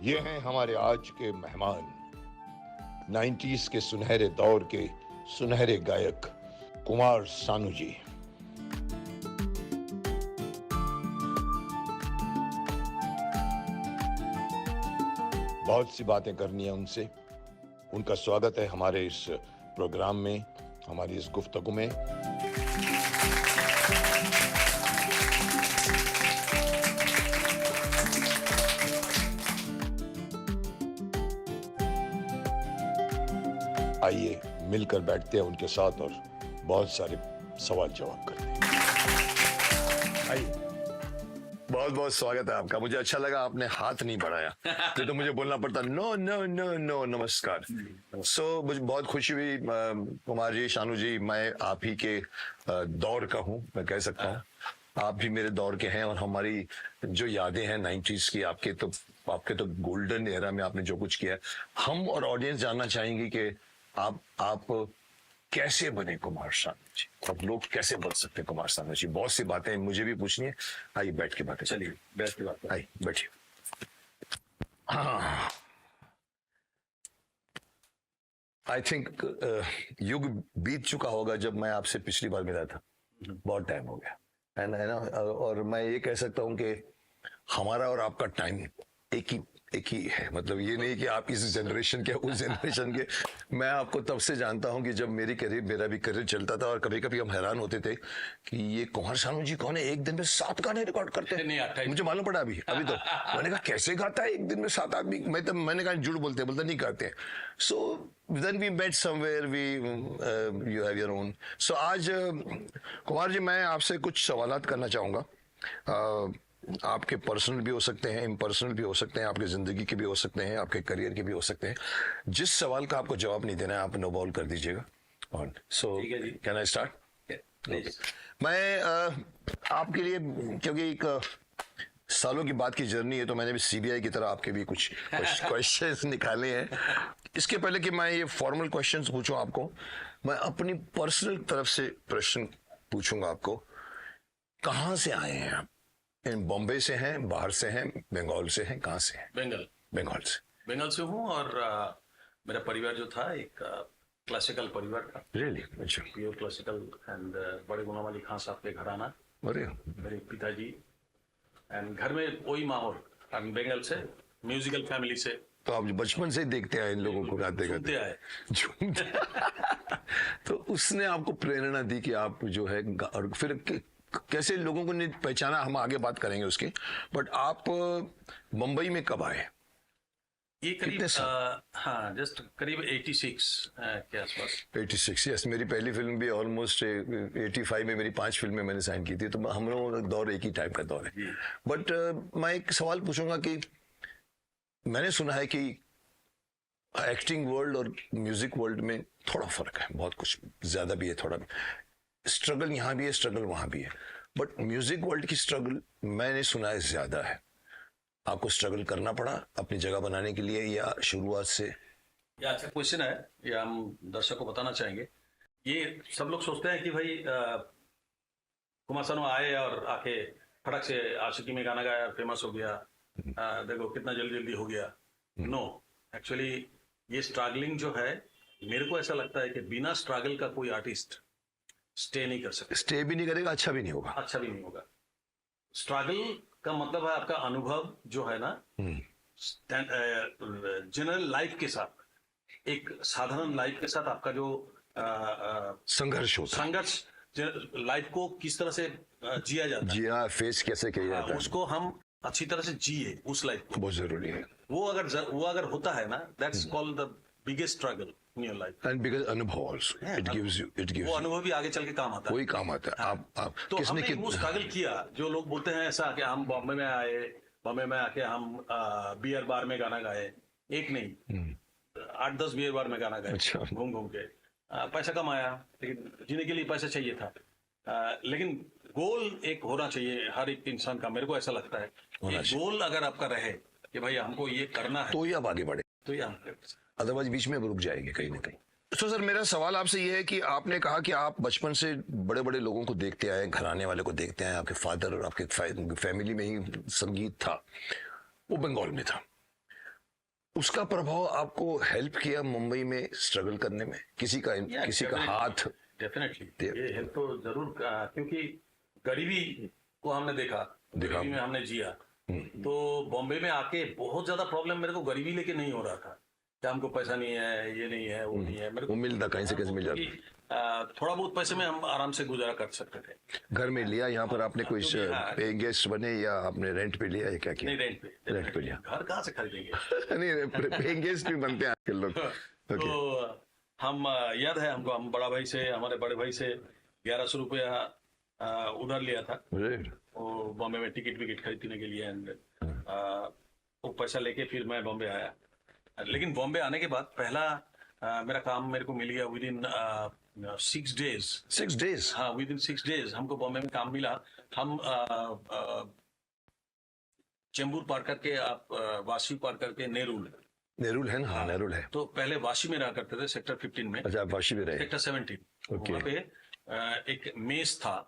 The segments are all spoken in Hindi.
ये हैं हमारे आज के मेहमान, 90s के सुनहरे दौर के सुनहरे गायक कुमार सानू जी। बहुत सी बातें करनी है उनसे। उनका स्वागत है हमारे इस प्रोग्राम में, हमारी इस गुफ्तगू में। आइए मिलकर बैठते हैं उनके साथ और बहुत सारे सवाल जवाब करते हैं। आइए, बहुत बहुत स्वागत है आपका। मुझे अच्छा लगा आपने हाथ नहीं बढ़ाया, तो मुझे बोलना पड़ता नो नो नो नो नमस्कार। मुझे बहुत खुशी हुई कुमार जी, शानू जी, मैं आप ही के दौर का हूँ, मैं कह सकता हूँ। आप भी मेरे दौर के हैं और हमारी जो यादें हैं 90s की, आपके तो गोल्डन एरा में आपने जो कुछ किया है, हम और ऑडियंस जानना चाहेंगे कि आप कैसे बने कुमार सानू जी, और लोग कैसे बन सकते हैं कुमार सानू जी। बहुत सी बातें मुझे भी पूछनी है। आइए बैठ के बातें, चलिए बैठ के बात, आइए बैठिए। आई थिंक युग बीत चुका होगा जब मैं आपसे पिछली बार मिला था। बहुत टाइम हो गया है ना। और मैं ये कह सकता हूँ कि हमारा और आपका टाइम एक ही है। मतलब ये नहीं कि आप इस जनरेशन के उस जनरेशन के। मैं आपको तब से जानता हूं कि जब मेरा भी करियर चलता था, और कभी कभी हम हैरान होते थे कि ये कुमार सानू जी कौन है, एक दिन में 7 गाने रिकॉर्ड करते हैं। मुझे मालूम पड़ा अभी तो मैंने कहा कैसे गाता है एक दिन में 7 आदमी। मैंने कहा झूठ बोलते नहीं गाते हैं। सो then we met somewhere, you have your own. So आज कुमार जी मैं आपसे कुछ सवालात करना चाहूँगा। आपके पर्सनल भी हो सकते हैं, इम्पर्सनल भी हो सकते हैं, आपकी जिंदगी के भी हो सकते हैं, आपके करियर के भी हो सकते हैं। जिस सवाल का आपको जवाब नहीं देना है आप नो बॉल कर दीजिएगा। और सो कैन आई स्टार्ट? मैं आपके लिए, क्योंकि एक सालों की बात की जर्नी है, तो मैंने भी सीबीआई की तरह आपके भी कुछ क्वेश्चंस निकाले हैं। इसके पहले कि मैं ये फॉर्मल क्वेश्चंस पूछूं आपको, मैं अपनी पर्सनल तरफ से प्रश्न पूछूंगा आपको। कहाँ से आए हैं आप? बॉम्बे से हैं, बाहर से हैं, बंगाल से हैं, कहाँ से हैं? बंगाल से हूँ। और मेरा परिवार जो था एक क्लासिकल परिवार था। रियली? अच्छा। Pure classical. एंड बड़े गुलाम अली खान साहब के घराना, मेरे पिताजी, एंड घर में वही माहौल। बंगाल से, म्यूजिकल फैमिली से। तो आप बचपन से देखते आए इन लोगों को गाते गाते आए? तो उसने आपको प्रेरणा दी कि आप जो है, और फिर कैसे लोगों को नहीं पहचाना, हम आगे बात करेंगे उसकी। बट आप मुंबई में कब आए? ये करीब जस्ट करीब 86 के आसपास। 86, यस। मेरी पहली फिल्म भी ऑलमोस्ट 85 में, मेरी 5 फिल्में मैंने साइन की थी, तो हम लोगों का दौर एक ही टाइप का दौर है। बट मैं एक सवाल पूछूंगा कि मैंने सुना है कि एक्टिंग वर्ल्ड और म्यूजिक वर्ल्ड में थोड़ा फर्क है, बहुत कुछ ज्यादा भी है, थोड़ा भी स्ट्रगल यहाँ भी है, स्ट्रगल वहां भी है। बट म्यूजिक वर्ल्ड की स्ट्रगल मैंने सुना है ज्यादा है। आपको स्ट्रगल करना पड़ा अपनी जगह बनाने के लिए, या शुरुआत से? ये अच्छा क्वेश्चन है, ये हम दर्शक को बताना चाहेंगे। ये सब लोग सोचते हैं कि भाई कुमार सानू आए और आके फटक से आशिकी में गाना गाया, फेमस हो गया, देखो कितना जल्दी जल्दी हो गया। नो, एक्चुअली ये स्ट्रगलिंग जो है, मेरे को ऐसा लगता है कि बिना स्ट्रगल का कोई आर्टिस्ट स्टे नहीं कर सकता। स्टे भी नहीं करेगा, अच्छा भी नहीं होगा। अच्छा भी नहीं होगा। स्ट्रगल का मतलब है आपका अनुभव जो है ना, जनरल लाइफ के साथ, एक साधारण लाइफ के साथ आपका जो संघर्ष होता है, संघर्ष, लाइफ को किस तरह से जिया जाता है, जिया फेस कैसे किया जाता है, उसको हम अच्छी तरह से जिए, उस लाइफ को, बहुत जरूरी है। वो अगर होता है ना, that's called the biggest struggle in your life. And because अनुभव आल्सो इट गिव्स वो अनुभव भी आगे चल के काम आता है। वही काम आता है। आप तो हमने वो स्ट्रगल किया। जो लोग बोलते हैं ऐसा कि हम बॉम्बे में आए, बॉम्बे में आके हम बियर बार में गाना गाए, एक नहीं 8-10 बियर बार में गाना गाए, घूम घूम के पैसा कमाया, लेकिन जीने के लिए पैसा चाहिए था। लेकिन गोल एक होना चाहिए हर एक इंसान का, मेरे को ऐसा लगता है। गोल अगर आपका रहे कि भाई हमको ये करना है, तो ही आप आगे बढ़े, तो ये हम, अदरवाइज बीच में रुक जाएंगे कहीं ना कहीं। तो सर मेरा सवाल आपसे ये है कि आपने कहा कि आप बचपन से बड़े बड़े लोगों को देखते आए, घराने वाले को देखते आए, आपके फादर और आपके फैमिली में ही संगीत था, वो बंगाल में था। उसका प्रभाव आपको हेल्प किया मुंबई में स्ट्रगल करने में, किसी का हाथ? डेफिनेटली ये हेल्प तो जरूर, क्योंकि गरीबी को हमने देखा, गरीबी में हमने जिया। तो बॉम्बे में आके बहुत ज्यादा प्रॉब्लम मेरे को गरीबी लेके नहीं हो रहा था कि हमको पैसा नहीं है, ये नहीं है, वो नहीं है। मेरे को मिलता कहीं से कैसे मिल जाता? थोड़ा बहुत पैसे में हम आराम से गुजारा कर सकते थे। घर में लिया यहाँ पर आपने? कोई पे गेस्ट बने या आपने रेंट पे लिया या क्या किया? नहीं, रेंट पे लिया। घर कहाँ से खरीदेंगे? नहीं, पे गेस्ट भी बनते हैं आजकल लोग। तो हम, याद है हमको, हम हमारे बड़े भाई से 1100 रुपया उधार लिया था वो बॉम्बे में टिकट विकेट खरीदने के लिए। एंड वो पैसा लेके फिर मैं बॉम्बे आया। लेकिन बॉम्बे आने के बाद पहला मेरा काम मेरे को मिल गया विद इन 6 डेज। 6 डेज? हाँ, विद इन 6 डेज हमको बॉम्बे में काम मिला। हम चेंबूर पार करके, आप वाशी पार करके नेरुल है ना? हाँ, नेरुल है। तो पहले वाशी में रहा करते थे, सेक्टर 15 में। अच्छा, वाशी में रहे? सेक्टर 17। वहाँ पे एक मेस था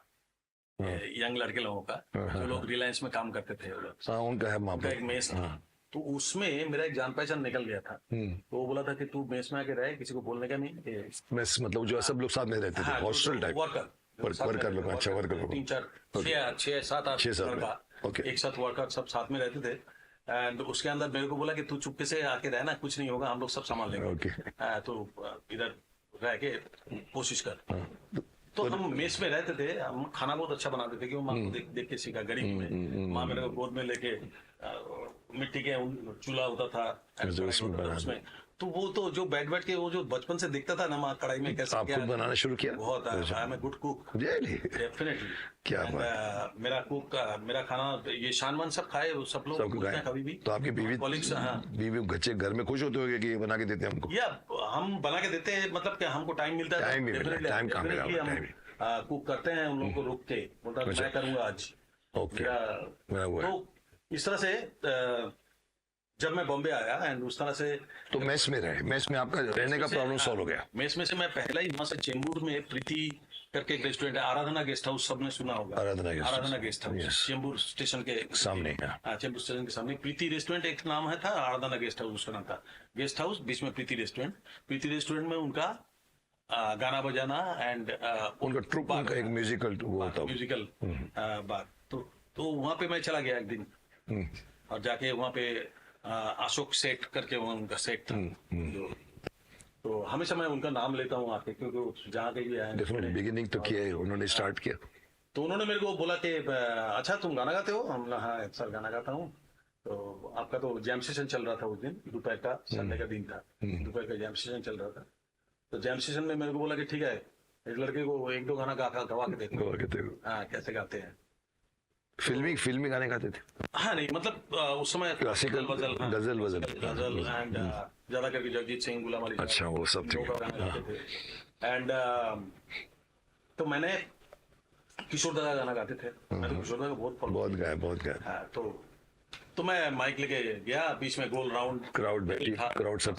यंग लड़के लोगों का, जो लोग रिलायंस में काम करते थे। उनका है वहाँ एक मेस था। तो उसमें मेरा एक जान पहचान निकल गया था। तो वो बोला था कि तू मेस में आके रहे, किसी को बोलने का नहीं। मेस मतलब जो सब लोग साथ में रहते थे, हॉस्टल टाइप? वर्कर लोग। अच्छा, वर्कर लोग 3, 4, 6, 7, 8 लड़का एक साथ वर्कर सब साथ में रहते थे। एंड उसके अंदर मेरे को बोला कि तू चुपके से आके रहना, कुछ नहीं होगा, हम लोग सब संभाल लेंगे। तो इधर रह के कोशिश कर। तो हम मेस में रहते थे। हम खाना बहुत अच्छा बनाते थे, क्योंकि माँ को देख के सीखा। गरीब में माँ मेरे को गोद में लेके मिट्टी के चूल्हा होता था उसमें। तो वो तो जो बैठ के वो जो बचपन से दिखता था ना, माँ कढ़ाई में कैसे आप खुद बनाना शुरू किया? बहुत। I am a good cook, definitely. क्या बात? मेरा खाना ये शानवान सब खाए, सब लोग कभी भी। तो आपकी बीवी बच्चे घर में खुश होते होंगे कि ये बना के देते हैं हमको? या हम बना के देते हैं, मतलब कि हमको टाइम मिलता है, टाइम कहाँ मिला? हम कुक करते हैं उन लोगों को रुक के, बोलता मैं करूंगा आज। ओके। तो इस तरह से जब मैं बॉम्बे आया एंड उस तरह से, तो मेस में रहे, मेस में आपका रहने का प्रॉब्लम सॉल्व हो गया? मेस में से मैं पहला ही वहां से चेंबूर में प्रीति करके एक रेस्टोरेंट है, आराधना गेस्ट हाउस, सबने सुना होगा। आराधना गेस्ट हाउस चेंबूर स्टेशन के सामने। चेंबूर स्टेशन के सामने प्रीति रेस्टोरेंट एक नाम है था, आराधना गेस्ट हाउस उसका नाम था। गेस्ट हाउस बीच में प्रीति रेस्टोरेंट में उनका गाना बजाना एंड उनका ट्रूप, उनका एक म्यूजिकल बार। तो वहां पे मैं चला गया एक दिन और जाके वहां पे अशोक सेठ करके उनका सेठ था। तो हमेशा मैं उनका नाम लेता हूँ आके, क्योंकि जहाँ के भी आए बिगिनिंग तो किया है उन्होंने, स्टार्ट किया। तो उन्होंने मेरे को बोला कि अच्छा तुम गाना गाते हो? हम हाँ सर गाना गाता हूँ। तो आपका तो जैम सेशन चल रहा था उस दिन, दोपहर का, संडे का दिन था, दोपहर का जैम सेशन चल रहा था। तो जैम सेशन में मेरे को बोला कि ठीक है, एक लड़के को 1-2 गाना गवा के देखो। हाँ, कैसे गाते हैं। फिल्मी गाने गाते थे? हाँ, नहीं मतलब उस समय क्लासिकल, गजल एंड ज्यादा करके जगजीत सिंह, गुलाम अली। अच्छा, वो सब गाने गाते थे। एंड तो मैंने किशोर दा गाना गाते थे। मैंने किशोर दा को बहुत गाया। तो मैं माइक लेके गया, बीच में गोल राउंड, क्राउड सब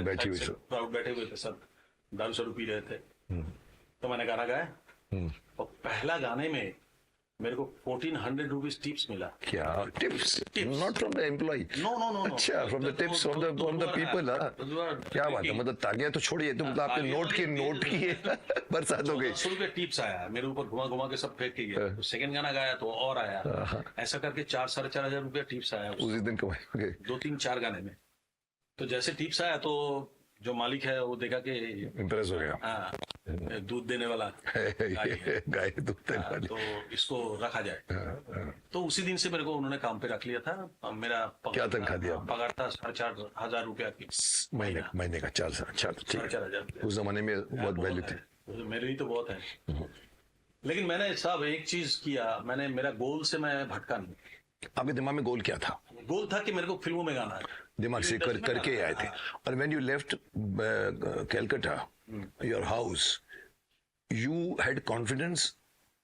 बैठी हुई, क्राउड बैठे हुए थे, सब दारू शारू पी रहे थे। तो मैंने गाना गाया और पहला गाने में मेरे को 1400 रुपीज टिप्स मिला। क्या tips? Not from the employ? No. अच्छा, from the tips from the people. क्या बात है, मतलब तालियां तो छोड़िए, तो मतलब आपने नोट किए बरसात हो गई। 100 रुपया टिप्स आया मेरे ऊपर, घुमा के सब फेंक के गया। तो सेकंड गाना गाया तो और आया, ऐसा करके 4-4.5 रुपया टिप्स आया उसी दिन कमाए 2-3-4 गाने में। तो जैसे टिप्स आया तो जो मालिक है वो देखा कि इम्प्रेस हो गया। हाँ, दूध देने वाला गाय दूध देने वाली, तो इसको रखा जाए। तो उसी दिन से मेरे को उन्होंने काम पे रख लिया था। मेरा क्या तनख्वाह दिया? पगार था 4,500 रुपया की महीने का। 4,500 उस जमाने में बहुत वैल्यू थी। मेरे लिए तो बहुत है। लेकिन मैंने साहब एक चीज किया, मैंने मेरा गोल से मैं भटका नहीं। आपके दिमाग में गोल क्या था? गोल था कि मेरे को फिल्मों में गाना है, दिमाग से करके आए थे। और when you left Calcutta your house, you had confidence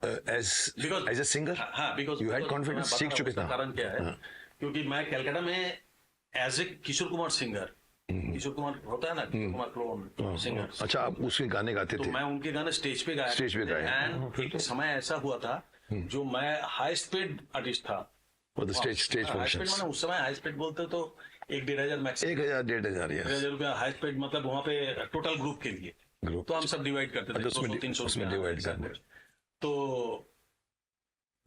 as a singer? हाँ, बिकॉज यू हैड कॉन्फिडेंस, सीख चुके थे। कारण क्या है, क्योंकि मैं कैलकाटा में as a Kishore Kumar singer, Kishore Kumar होता है ना, किशोर कुमार क्लोन सिंगर। अच्छा, आप उसके गाने गाते थे? तो मैं उनके गाने स्टेज पे गाया। एंड एक समय ऐसा हुआ था जो मैं हाई स्पीड आर्टिस्ट था। स्टेज मैंने उस समय हाई स्पीड बोलते तो 1,500 मैक्स 1,000-1,500 यस 1,000 रुपया हाई पेड, मतलब वहाँ पे टोटल ग्रुप के लिए। ग्रुप। तो हम सब डिवाइड करते थे, 200-300 उसमें रुपया डिवाइड ऐसा करना। कुछ। तो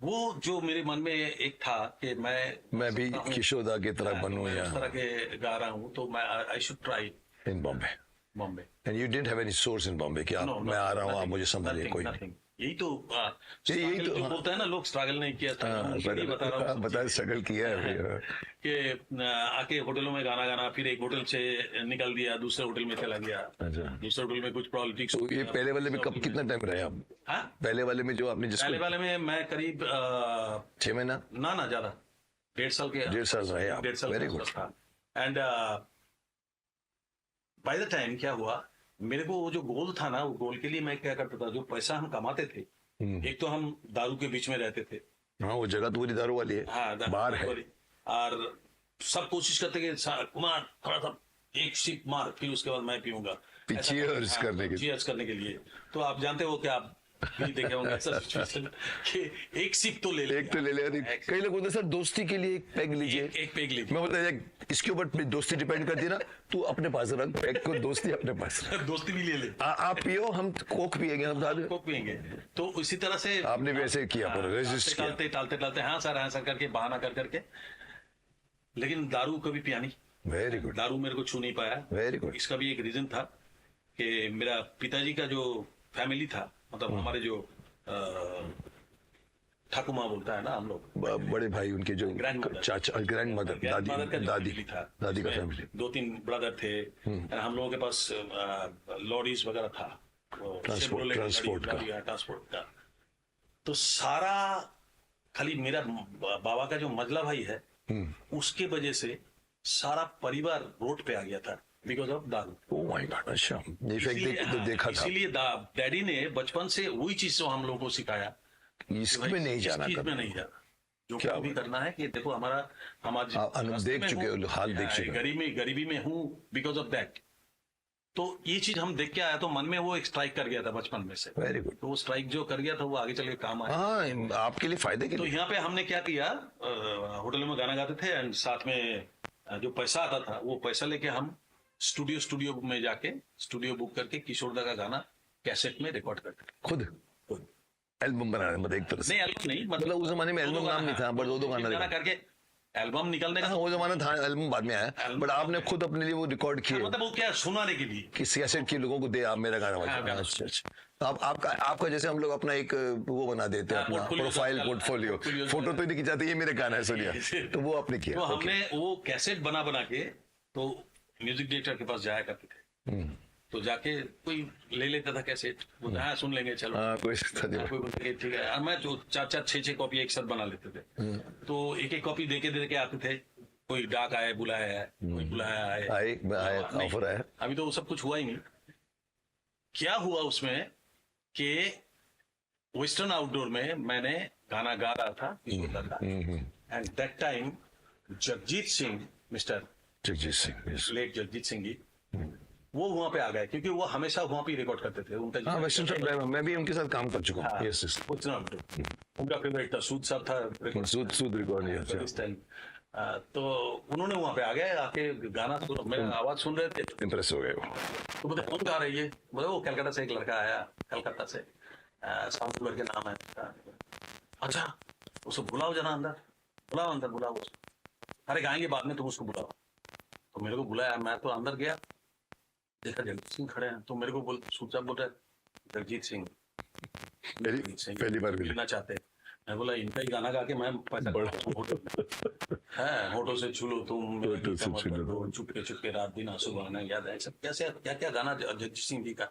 वो जो मेरे मन में एक था कि मैं भी किशोदा की तरह बनूं मैं या उस तरह के गा रहा हूँ, तो मैं I should try in Bombay. Bombay. And you didn't have any source इन बॉम्बे कि आप मैं आ रहा हूँ, आप मुझे संभालिए, कोई नहीं। यही तो यही तो, जो हाँ। बोलते हैं ना लोग, स्ट्रगल नहीं किया था, नहीं बता रहा हूँ बता स्ट्रगल किया है अभी। कि आके होटलों में गाना गाना, फिर एक होटल से निकल दिया, दूसरे होटल में चला गया, अच्छा, दूसरे होटल में कुछ पॉलिटिक्स। तो ये पहले वाले में कब कितना टाइम रहे आप? हाँ, पहले वाले में जो आपने जिसको पहले वाले में मैं करीब 6 महीना ना ज्यादा 1.5 साल के 1.5 साल रहे आप। 1.5 साल वेरी के गुड। आसपास था। एंड बाय द टाइम क्या हुआ, मेरे को वो जो गोल था ना, वो गोल के लिए मैं क्या करता था, जो पैसा हम कमाते थे, एक तो हम दारू के बीच में रहते थे। हाँ, वो जगह तो पूरी दारू वाली है। हाँ, बाहर है। और सब कोशिश करते कि कुमार थोड़ा सा एक सिप मार, फिर उसके बाद मैं पीऊंगा, cheers करने के लिए। cheers करने के लिए। तो आप जानते हो कि आप भी देखे होंगे ऐसा सिचुएशन कि एक सिप तो ले ले, एक तो ले ले। कई लोग बोलते हैं सर दोस्ती के लिए एक पैग लीजिए। एक पेग लीजिए। मैं बोलता है इसके ऊपर दोस्ती डिपेंड करती है ना, तू अपने पास रख पैग को, दोस्ती अपने पास रख। दोस्ती भी ले ले, आप पियो, हम कोक पिएंगे, हम साथ कोक पिएंगे। तो इसी तरह से आपने भी ऐसे किया, पूरा रेजिस्ट किया। टालते हाँ सर करके बहाना कर करके, लेकिन दारू कभी पिया नहीं। वेरी गुड, दारू मेरे को छू नहीं पाया। Very good. इसका भी एक रीजन था कि मेरा पिताजी का जो फैमिली था, मतलब हमारे जो ठाकुमा बोलता है ना हम लोग, बड़े भाई उनके जो Grandmother। चाचा, ग्रैंड मदर, दादी दादी का फैमिली, 2-3 ब्रदर थे। हम लोगों के पास लॉरीज वगैरह था, ट्रांसपोर्ट का। तो सारा खाली मेरा बाबा का जो मजला भाई है, उसके वजह से सारा परिवार रोड पे आ गया था, बिकॉज ऑफ दारू। Oh my God. अच्छा, तो देखा था। इसीलिए डैडी ने बचपन से वही चीज जो हम लोगों को सिखाया, इसमें नहीं जाना, इसमें नहीं जाना, जो क्या भी करना है कि देखो हमारा देख चुके हो, हाल देख चुके हो। गरीबी में हूँ बिकॉज ऑफ दैट। तो ये चीज हम देख के आया, तो मन में वो एक स्ट्राइक कर गया था बचपन में से। Very good. तो वो स्ट्राइक जो कर गया था, वो आगे चल के काम आया। हाँ, आपके लिए फायदे के तो लिए। यहाँ पे हमने क्या किया, होटल में गाना गाते थे, एंड साथ में जो पैसा आता था, वो पैसा लेके हम स्टूडियो में जाके स्टूडियो बुक करके किशोरदा का गाना कैसेट में रिकॉर्ड करते थे खुद एल्बम बना रहे, मतलब एक तरह से। नहीं, एल्बम नहीं, मतलब उस जमाने में एल्बम नाम नहीं था, बट दो गाना करके एल्बम निकलने का। हाँ, वो जमाना था, एल्बम बाद में आया, बट आपने खुद अपने लिए वो रिकॉर्ड किए, मतलब वो क्या सुनाने के लिए, किस कैसेट की लोगों को दे, आप मेरा गाना बजा। अच्छा अच्छा। तो आपका जैसे हम लोग अपना एक वो बना देते हैं, अपना प्रोफाइल पोर्टफोलियो, फोटो तो नहीं खिंचाते, ये मेरे गाना है सुनिए, तो वो आपने किया। तो हमने वो कैसेट बना के, तो म्यूजिक डायरेक्टर के पास जाया करते थे, तो जाके कोई ले लेता था कैसेट, वो हाँ सुन लेंगे चलो, कोई कोई बोलता है ठीक है। और मैं जो 4-6 कॉपी एक साथ बना लेते थे, तो एक कॉपी देके आते थे। कोई डाक आए, बुलाया है, कोई बुलाया आए, ऑफर आया। अभी तो वो सब कुछ हुआ ही नहीं। क्या हुआ उसमें कि वेस्टर्न आउटडोर में मैंने गाना गा रहा था, and that time Jagjit Singh, mister Jagjit Singh, late Jagjit Singh ji, वो वहां पे आ गए, क्योंकि वो हमेशा वहां पे रिकॉर्ड करते थे। उनका हाँ, वेस्टर्न ट्राइब, मैं भी उनके साथ काम कर चुका हूँ। यस यस, उनका फेवरेट था, सूद साहब था, सूद रिकॉर्ड। इस टाइम तो उन्होंने वहां पे आ गए, आके गाना मेरा आवाज सुन रहे थे, इंप्रेस हो गए वो। तो बोले कौन गा रही है? बोले वो कलकत्ता से एक लड़का आया, कलकत्ता से साउंड करके नाम है। अच्छा, उसको बुलाओ जरा अंदर, बुलाओ उसको। अरे गाएंगे बाद में, तुम उसको बुलाओ। तो मेरे को बुलाया, मैं तो अंदर गया, देखा जगजीत सिंह खड़े हैं, तो मेरे को सूद साहब बोल रहे जगजीत सिंह पहली बार मिलना चाहते हैं। मैं बोला इनका ही गाना गा के मैं पैसा होठों से छू लो तुम, चुपके रात दिन आंसू बहाना याद है, सब कैसे क्या गाना जगजीत सिंह जी का,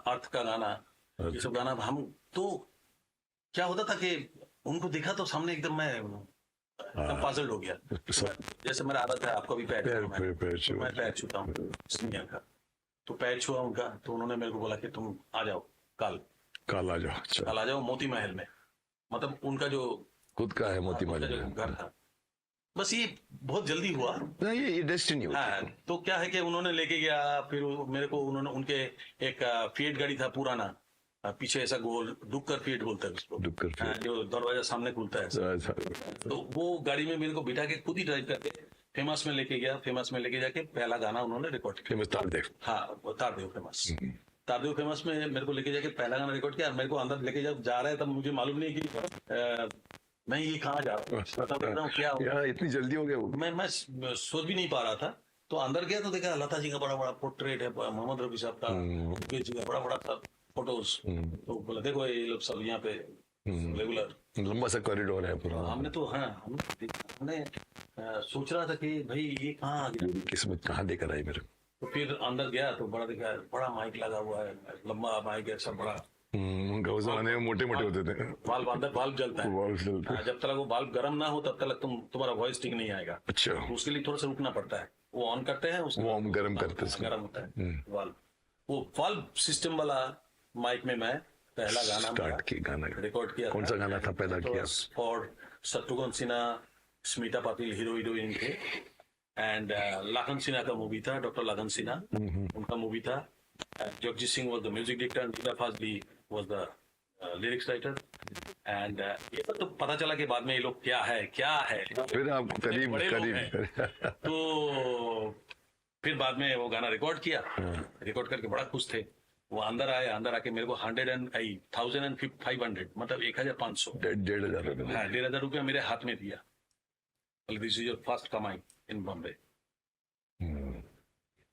अर्थ का गाना, ये सब गाना। हम तो क्या होता था कि उनको देखा तो सामने एकदम मैं एकदम पाजल्ड हो गया। जैसे मेरा आदत है, आपको भी पैर छूता हूँ सिंगर का, तो पैर छुआ उनका, तो उन्होंने मेरे को बोला कि तुम आ जाओ, कल आ जाओ मोती महल में, मतलब उनका जो खुद का है मोती महल घर था। बस ये बहुत जल्दी हुआ, ये डेस्टिनी होती है। तो क्या है कि उन्होंने लेके गया, फिर मेरे को उनके एक फिएट गाड़ी था पुराना, पीछे ऐसा गोल डुक्कर फीट बोलते हैं उसको, जो दरवाजा सामने खुलता है, तो वो गाड़ी में मेरे को बिठा के खुद ही ड्राइव करके फेमस में लेके गया, फेमस में लेके जाके पहला गाना उन्होंने रिकॉर्ड किया। फेमस तारदेव। हाँ, वो तारदेव फेमस। तारदेव फेमस में मेरे को लेके जाके पहला गाना रिकॉर्ड किया। मेरे को अंदर लेके जब जा रहा है तब मुझे मालूम नहीं कि मैं ये कहाँ जा रहा हूँ, मतलब एकदम क्या हो यार इतनी जल्दी हो गया वो। मैं सोच भी नहीं पा रहा था। तो अंदर गया तो देखा लता जी का बड़ा बड़ा पोर्ट्रेट है, मोहम्मद रफी साहब का, मुकेश जी का बड़ा बड़ा था फोटोज। तो बोला देखो ये लोग सब यहाँ पे रेगुलर। लंबा सा कॉरिडोर है पूरा। हमने तो हाँ हमने सोच रहा था कि भाई ये कहाँ आ गया, किस्मत कहाँ देकर आई मेरे। तो फिर अंदर गया तो बड़ा देखा बड़ा माइक लगा हुआ है, लंबा माइक है, सब बड़ा। उनका उस जमाने में मोटे मोटे होते थे। बाल्ब अंदर बाल्ब जलता है। बाल्ब जलते हैं। जब तक वो बाल्ब गर्म ना हो तब तक तुम्हारा वॉइस ठीक नहीं आएगा। अच्छा। तो उसके लिए थोड़ा सा रुकना पड़ता है। वो ऑन करते हैं, उसके वो हम गर्म करते हैं। गर्म होता है वाल्व। वो वाल्व सिस्टम वाला माइक में मैं पहला गाना स्टार्ट की गाना रिकॉर्ड किया। कौन सा गाना था पैदा किया? For Shatrughan Sinha, Smita Patil hero heroine थे। एंड लाखन सिन्हा का मूवी था, डॉक्टर लाखन सिन्हा उनका मूवी था। Jagjit Singh was the music director and Rita Fazli was the lyrics writer. And ये तो पता चला कि बाद में ये लोग क्या है फिर आप करीब बड़े लोग करीब हैं। तो फिर बाद में वो गाना रिकॉर्ड किया। रिकॉर्ड करके बड़ा खुश थे। वो अंदर आए, अंदर आके मेरे को 1,500 मतलब 1,500 1,500 रुपये। हाँ 1,500 रुपया मेरे हाथ में दिया। दिस इज योर फर्स्ट कमाई इन बॉम्बे।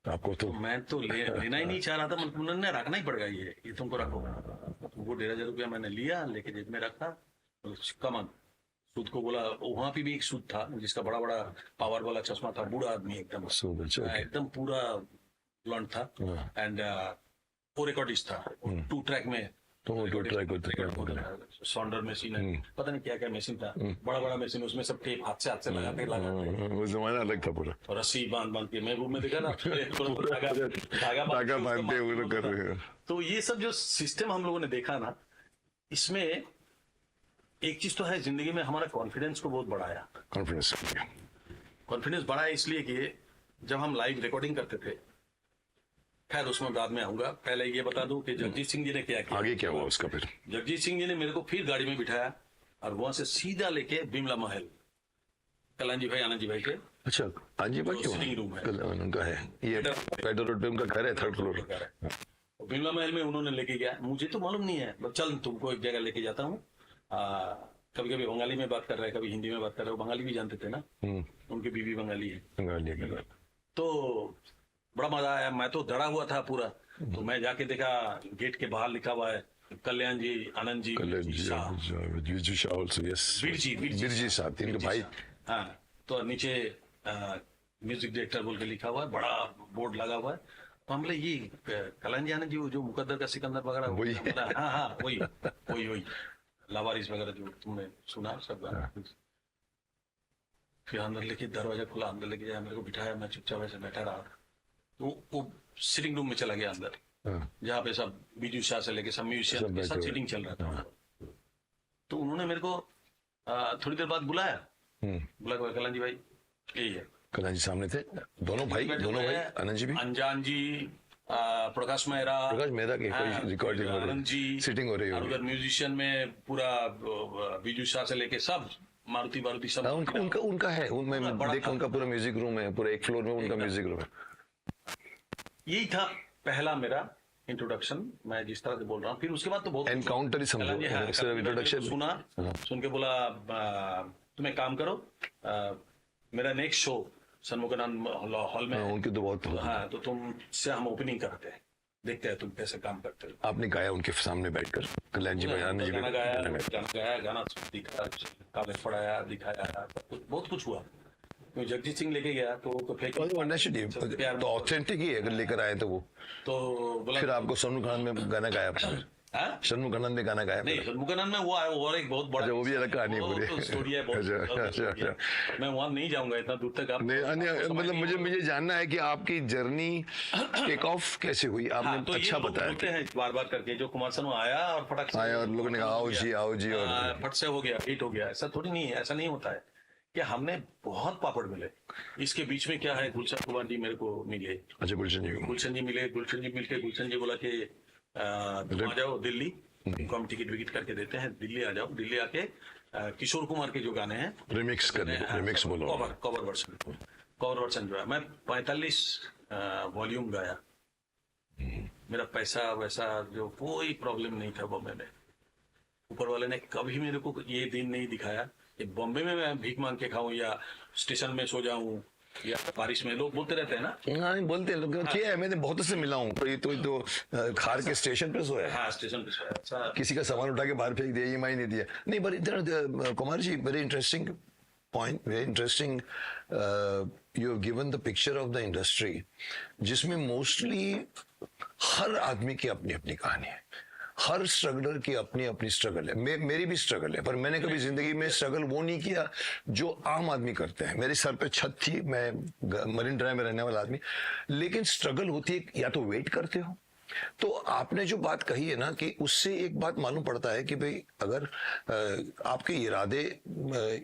आपको तो मैं तो लेना ही नहीं चाह रहा था, मतलब उन्होंने रखना ही पड़ेगा, ये तुमको रखो। वो 1,500 रुपया मैंने लिया, लेके जेब में रखा। कमन सूद को बोला, वहां पे भी एक सूद था जिसका बड़ा बड़ा पावर वाला चश्मा था, बूढ़ा आदमी एकदम एकदम पूरा ब्लॉन्ड था। एंड वो रिकॉर्डिस्ट था 2 ट्रैक में। तो 2 ट्रैक होते हैं। सॉन्डर मशीन है, पता नहीं क्या क्या मशीन था, बड़ा बड़ा मशीन। उसमें सब टेप हाथ से लगा के वो जमाना अलग था पूरा। और रस्सी बांध के मैं रूम में देखा ना धागा बांधते हुए लोग कर रहे हैं। तो ये सब जो सिस्टम हम लोगों ने देखा ना, इसमें एक चीज तो है, जिंदगी में हमारा कॉन्फिडेंस को बहुत बढ़ाया। कॉन्फिडेंस बढ़ाया इसलिए कि जब हम लाइव रिकॉर्डिंग करते थे, खैर उसमें बाद में आऊंगा, पहले ये बता दूं कि जगजीत सिंह जी ने क्या किया। आगे क्या हुआ उसका फिर? जगजीत सिंह जी ने मेरे को फिर गाड़ी में बिठाया और वहां से सीधा लेके बिमला महल, कल्याण भाई आनंद जी भाई के। अच्छा, आनंद भाई क्यों? सिटिंग रूम है उनका है, ये पेडर रोड पे उनका घर है, 3rd फ्लोर। बिमला महल में उन्होंने लेके गया, मुझे तो मालूम नहीं है। चल तुमको एक जगह लेके जाता हूँ। कभी कभी बंगाली में बात कर रहे हैं, कभी हिंदी में बात कर रहे हो। बंगाली भी जानते थे ना, उनकी बीवी बंगाली है। बंगाली। तो बड़ा मजा आया। मैं तो डरा हुआ था पूरा। तो मैं जाके देखा गेट के बाहर लिखा हुआ है कल्याण जी, आनंद जी, बिरजी साहब, इनके भाई। हाँ, तो नीचे म्यूजिक डायरेक्टर बोल के लिखा हुआ है, बड़ा बोर्ड लगा हुआ है। तो हम बोले ये कल्याण जी आनंद जी जो मुकद्दर का सिकंदर वगैरह वही। हाँ वही लावारिस वगैरह जो तुमने सुना सब गाना। फिर अंदर लेके दरवाजा खुला, अंदर लेके जाया, मेरे को बिठाया, मैं चुपचाप ऐसे बैठा रहा। तो वो सिटिंग रूम में चला गया अंदर, जहाँ पे सब बीजू शाह से लेके सब म्यूजिशियन के साथ सिटिंग चल रहा था। तो उन्होंने मेरे को थोड़ी देर बाद बुलाया। बुला कल्याण जी भाई यही है। कल्याण जी सामने थे, दोनों भाई आनंद जी भी, अनजान जी, प्रकाश मेहरा की कोई रिकॉर्डिंग हो रही है, सिटिंग हो रही है। उधर म्यूजिशियन में पूरा बीजू शाह से लेके सब मारुति सब उनका है। उनमें देखा उनका पूरा म्यूजिक रूम है, पूरा 1 फ्लोर में उनका म्यूजिक रूम है। यही था पहला मेरा इंट्रोडक्शन, मैं जिस तरह से बोल रहा हूँ। फिर उसके बाद तो बहुत एनकाउंटर ही समझो, इंट्रोडक्शन सुना। सुन के बोला तुम एक काम करो, मेरा नेक्स्ट शो सन्मुखानंद हॉल में उनकी तो बहुत। हाँ, तो तुमसे हम ओपनिंग करते हैं, देखते हैं तुम कैसे काम करते हो। आपने गाया उनके सामने बैठकर कल्याण जी, गाना गाया, गाना दिखाया, कागज पढ़ाया, दिखाया, बहुत कुछ हुआ। जगजीत सिंह लेके गया तो तो ऑथेंटिक ही अगर लेकर आए तो वो तो बोला। फिर आपको सन्मुखानंद में गाना गाया? सन्मुखानंद में गाना गाया? नहीं, सन्मुखानंद में वो आया, वो एक बहुत बड़ा, वो भी अलग कहानी पूरी स्टोरी है। मैं वहां नहीं जाऊंगा इतना दूर तक। मतलब मुझे जानना है कि आपकी जर्नी टेक ऑफ कैसे हुई। आपने तो अच्छा बताया, बोलते हैं बार बार करके, जो कुमार सानू आया और फटक से आया और लोगों ने आओ जी और फट से हो गया, हिट हो गया। ऐसा थोड़ी नहीं है, ऐसा नहीं होता है कि हमने बहुत पापड़ मिले। इसके बीच में क्या है, गुलशन कुमार जी मेरे को मिले। अच्छा, गुलशन जी मिले। गुलशन जी मिलके गुलशन जी बोला कि तुम आ जाओ दिल्ली, तुमको हम टिकट विकेट करके देते हैं, दिल्ली आ जाओ। दिल्ली आके किशोर कुमार के जो गाने हैं रिमिक्स बोलो, कवर वर्सन। कवर वर्जन जो है मैं 45 वॉल्यूम गाया। मेरा पैसा वैसा जो कोई प्रॉब्लम नहीं था बॉम्बे में। ऊपर वाले ने कभी मेरे को ये दिन नहीं दिखाया कि बॉम्बे में मैं भीख मांग के खाऊं या स्टेशन में सो जाऊं या बारिश में। लोग बोलते रहते हैं ना। हाँ बोलते हैं लोग, किया है मैंने, बहुत से मिला हूँ। तो खार के स्टेशन पे सोया है, हाँ स्टेशन पे सोया। अच्छा किसी का सामान उठा के बाहर फेंक दिया, ईएमआई नहीं दिया। नहीं पर इधर Kumar ji, very interesting point, very interesting. You have given the picture of the industry, जिसमें मोस्टली हर आदमी की अपनी अपनी कहानी है, हर स्ट्रगलर की अपनी अपनी स्ट्रगल है। मेरी भी स्ट्रगल है, पर मैंने कभी जिंदगी में स्ट्रगल वो नहीं किया जो आम आदमी करते हैं। मेरे सर पे छत थी, मैं मरीन ड्राइव में रहने वाला आदमी, लेकिन स्ट्रगल होती है या तो वेट करते हो। तो आपने जो बात कही है ना, कि उससे एक बात मालूम पड़ता है कि भाई अगर आपके इरादे,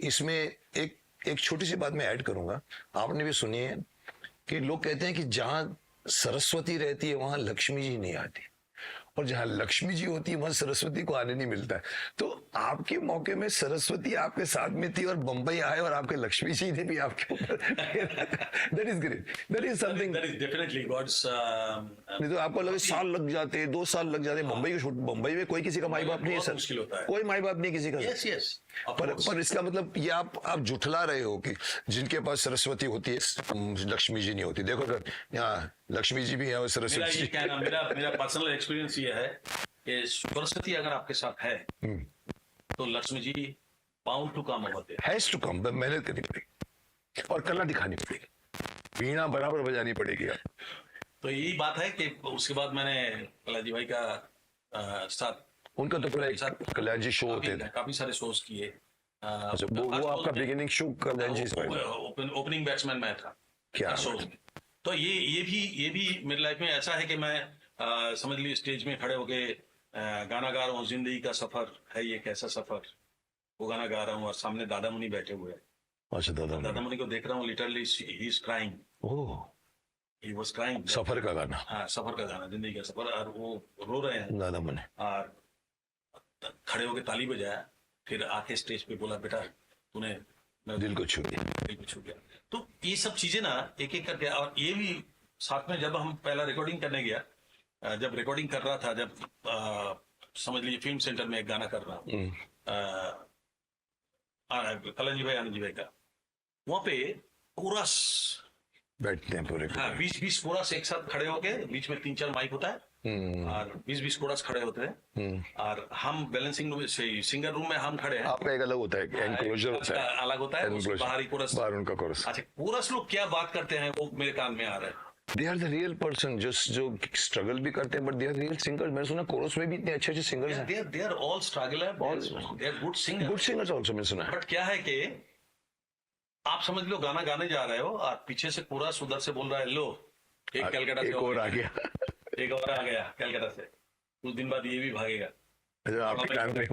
इसमें एक छोटी सी बात मैं ऐड करूंगा, आपने भी सुनी है कि लोग कहते हैं कि जहां सरस्वती रहती है वहां लक्ष्मी जी नहीं आती, और जहां लक्ष्मी जी होती है वहां सरस्वती को आने नहीं मिलता है। तो आपके मौके में सरस्वती आपके साथ में थी और बंबई आए और आपके लक्ष्मी जी ने भी आपके ऊपर that is great, that is something. That is definitely God's. नहीं तो आपको लगे साल लग जाते, 2 साल लग जाते। बम्बई में कोई किसी का माई बाप नहीं है सर, मुश्किल होता है। कोई माई बाप नहीं किसी का। Yes yes. पर इसका मतलब ये आप जुठला रहे हो कि जिनके पास सरस्वती होती है लक्ष्मी जी नहीं होती। देखो सर, यहाँ लक्ष्मी जी भी है और मेरा सरस्वती ये कहना, मेरा पर्सनल एक्सपीरियंस ये है कि सरस्वती अगर आपके साथ है तो Lakshmi ji bound to come होते हैं। हैज टू कम, मेहनत करनी पड़ेगी और कला दिखानी पड़ेगी, वीणा बराबर बजानी पड़ेगी। तो यही बात है कि उसके बाद मैंने कल्याण जी भाई का साथ, उनका तो पूरा एक कल्याण जी शो होते थे, काफी सारे शोज किए। अच्छा वो आपका बिगिनिंग शो कल्याण जी से ओपनिंग बैट्समैन मैं था क्या शोज में। तो ये भी मेरी लाइफ में ऐसा है कि मैं समझ लीजिए स्टेज में खड़े होके गाना गा रहा हूँ, जिंदगी का सफर है ये कैसा सफर, वो गाना गा रहा हूँ और सामने दादा मुनि बैठे हुए हैं। अच्छा दादा मुनि को देख रहा हूँ, literally he is crying, oh he was crying. सफर का गाना, हाँ सफर का गाना, जिंदगी का सफर, और वो रो रहे हैं दादा मुनि, और खड़े होके ताली बजाया, फिर आके स्टेज पे बोला बेटा तूने दिल को छू गया, दिल को छू गया। तो ये सब चीजें ना एक एक करके, और ये भी साथ में जब हम पहला रिकॉर्डिंग करने गया, जब रिकॉर्डिंग कर रहा था, जब समझ लीजिए फिल्म सेंटर में एक गाना कर रहा हूँ कल्याण जी भाई आनंद जी भाई का, वहां पे कोरस बैठते हैं पूरे। हाँ 20-20 कोरस एक साथ खड़े होके, बीच में 3-4 माइक होता है और 20-20 कोरस खड़े होते हैं, और हम बैलेंसिंग रूम से, सिंगर रूम में हम खड़े हैं, आपका एक अलग होता है, एनक्लोजर होता है, अलग होता है, उसके बाहर ही कोरस, बाहर उनका कोरस। अच्छा कोरस लोग क्या बात करते हैं वो मेरे कान में आ रहा है। They are the real person जो स्ट्रगल भी करते हैं, but they are real singers. मैंने सुना कोरस में भी इतने अच्छे अच्छे सिंगर्स हैं। They are all struggler, they are good singer, good singers also मैंने सुना है। बट क्या है कि आप समझ लो गाना गाने जा रहे हो और पीछे से कोरस उधर से बोल रहा है, लो एक कलकत्ता से एक और आ गया, एक और आ गया कलकत्ता से, कुछ दिन बाद ये भी भागेगा। अच्छा आपके कान में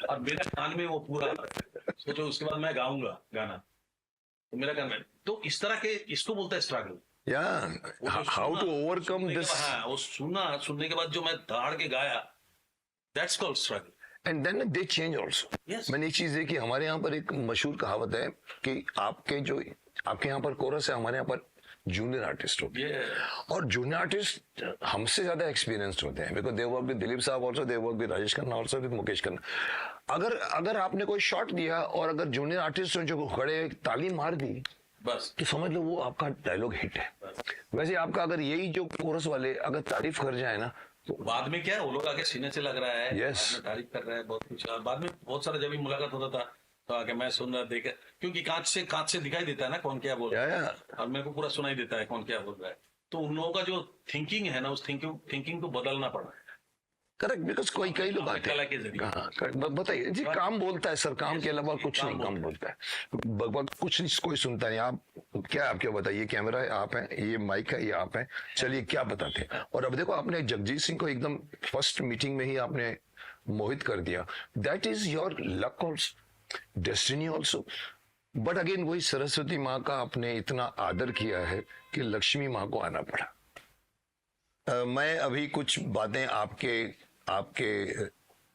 और मेरे कान में वो पूरा सोचो, उसके बाद मैं गाऊंगा गाना तो मेरा कान में, तो इस तरह के, इसको बोलते हैं struggle. How to overcome this. हाँ वो सुनने के बाद जो मैं दहाड़ के गाया, that's called struggle. And then they change also. मैंने एक चीज देखी, हमारे यहाँ पर एक मशहूर कहावत है कि आपके यहाँ पर कोरस है, हमारे यहाँ पर जूनियर आर्टिस्ट होते हैं, और जूनियर आर्टिस्ट हमसे ज्यादा एक्सपीरियंस्ड होते हैं, because they work with Dilip Sahab also, they work with Rajesh Khanna also, with Mukesh Khanna. अगर आपने कोई शॉट दिया और अगर जूनियर आर्टिस्ट जो खड़े ताली मार दी बस, तो समझ लो वो आपका डायलॉग हिट है। वैसे आपका अगर यही जो कोरस वाले अगर तारीफ कर जाए ना, तो बाद में क्या है, वो लोग आके सीने से लग रहा है, Yes. बाद में तारीफ कर रहा है बहुत कुछ, और बाद में बहुत सारा जब भी मुलाकात होता था तो आके मैं सुन रहा देखे, क्योंकि कांच से दिखाई देता है ना कौन क्या बोल रहा है, और मेरे को पूरा सुनाई देता है कौन क्या बोल रहा है। तो उन लोगों का जो थिंकिंग है ना, उस थिंकिंग को बदलना पड़ा। करेक्ट, बिकॉज कई लोग आते कला के जरिए। हैं। बताइए जी, काम बोलता है सर, काम के अलावा कुछ नहीं, काम बोलता है, कुछ नहीं, कोई सुनता नहीं। आप क्या, आप क्या बताइए, कैमरा है, आप हैं, ये माइक है, ये आप हैं, चलिए क्या बताते हैं। और अब देखो आपने जगजीत सिंह को एकदम फर्स्ट मीटिंग में ही आपने मोहित कर दिया। That is your luck also, destiny also. But again वही सरस्वती माँ का आपने इतना आदर किया है कि लक्ष्मी माँ को आना पड़ा। मैं अभी कुछ बातें आपके